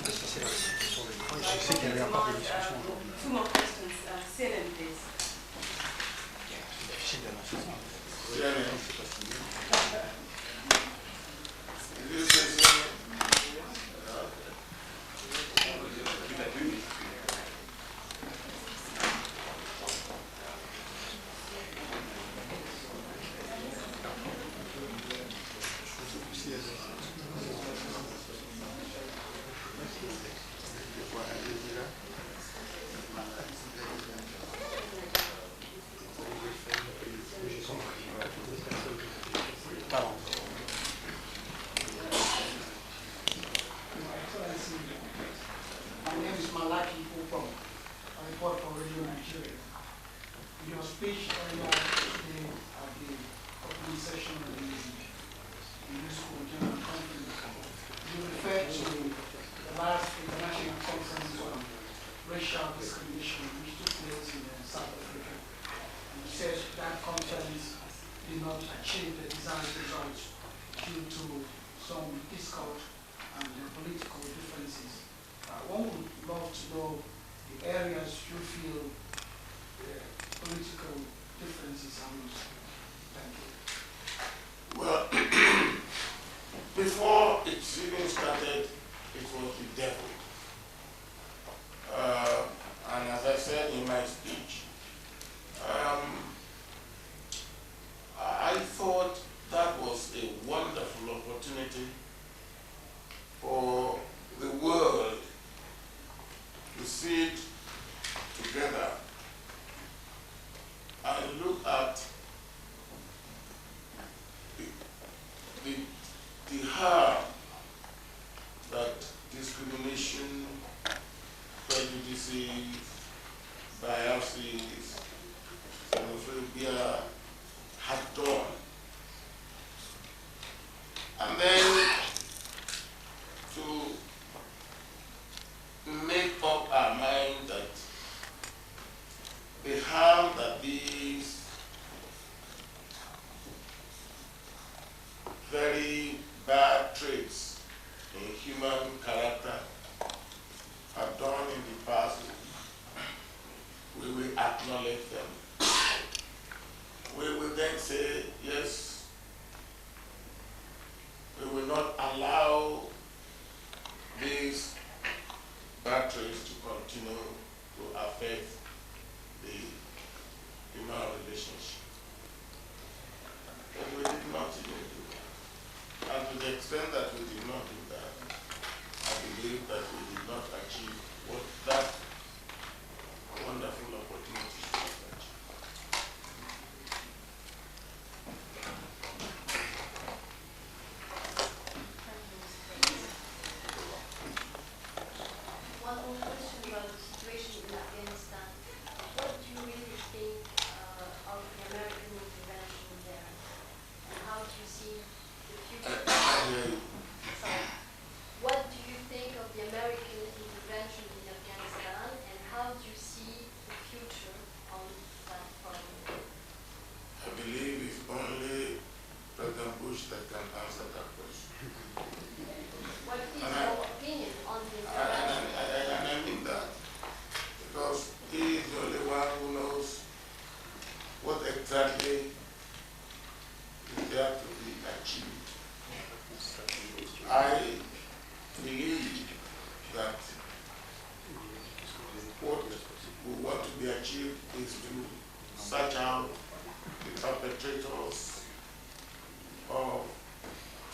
Je sais qu'il y avait encore des discussions aujourd'hui. Two more questions. CNN, please. C'est difficile d'annoncer ça. to know the areas you feel political differences are most. Thank you. Well, before it even started, it was the devil. And as I said in my speech, I thought that was a wonderful opportunity for the world to sit together and look at the harm that discrimination, prejudices, biases, xenophobia had done. And then to make up our mind that the harm that these very bad traits in human character have done in the past, we will acknowledge them. We will then say, yes, we will not allow these bad traits to continue to affect the human relationship. But we did not even do that. And to the extent that we did not do that, I believe that we did not achieve what that wonderful opportunity to achieve. One more question about the situation in Afghanistan. What do you really think of the American intervention there? And how do you see the future? Sorry. What do you think of the American intervention in Afghanistan, and how do you see the future on that problem? I believe it's only President Bush that can answer that question. What is your opinion on the intervention? And I mean that, because he is the only one who knows what exactly is there to be achieved. I believe that what we want to be achieved is to search out the perpetrators of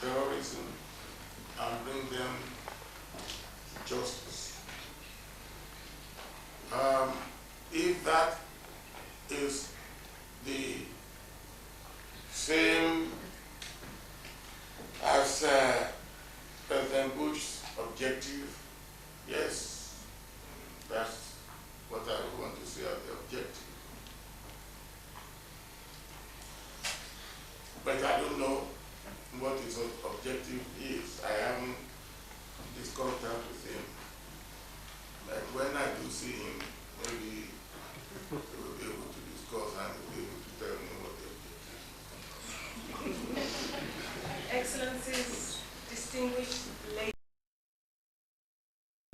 terrorism and bring them to justice. If that is the same as President Bush's objective, yes, that's what I would want to say as the objective. But I don't know what his objective is. I haven't discussed that with him. But when I do see him, maybe we will be able to discuss and he will be able to tell me what the objective is. Excellencies, distinguished ladies.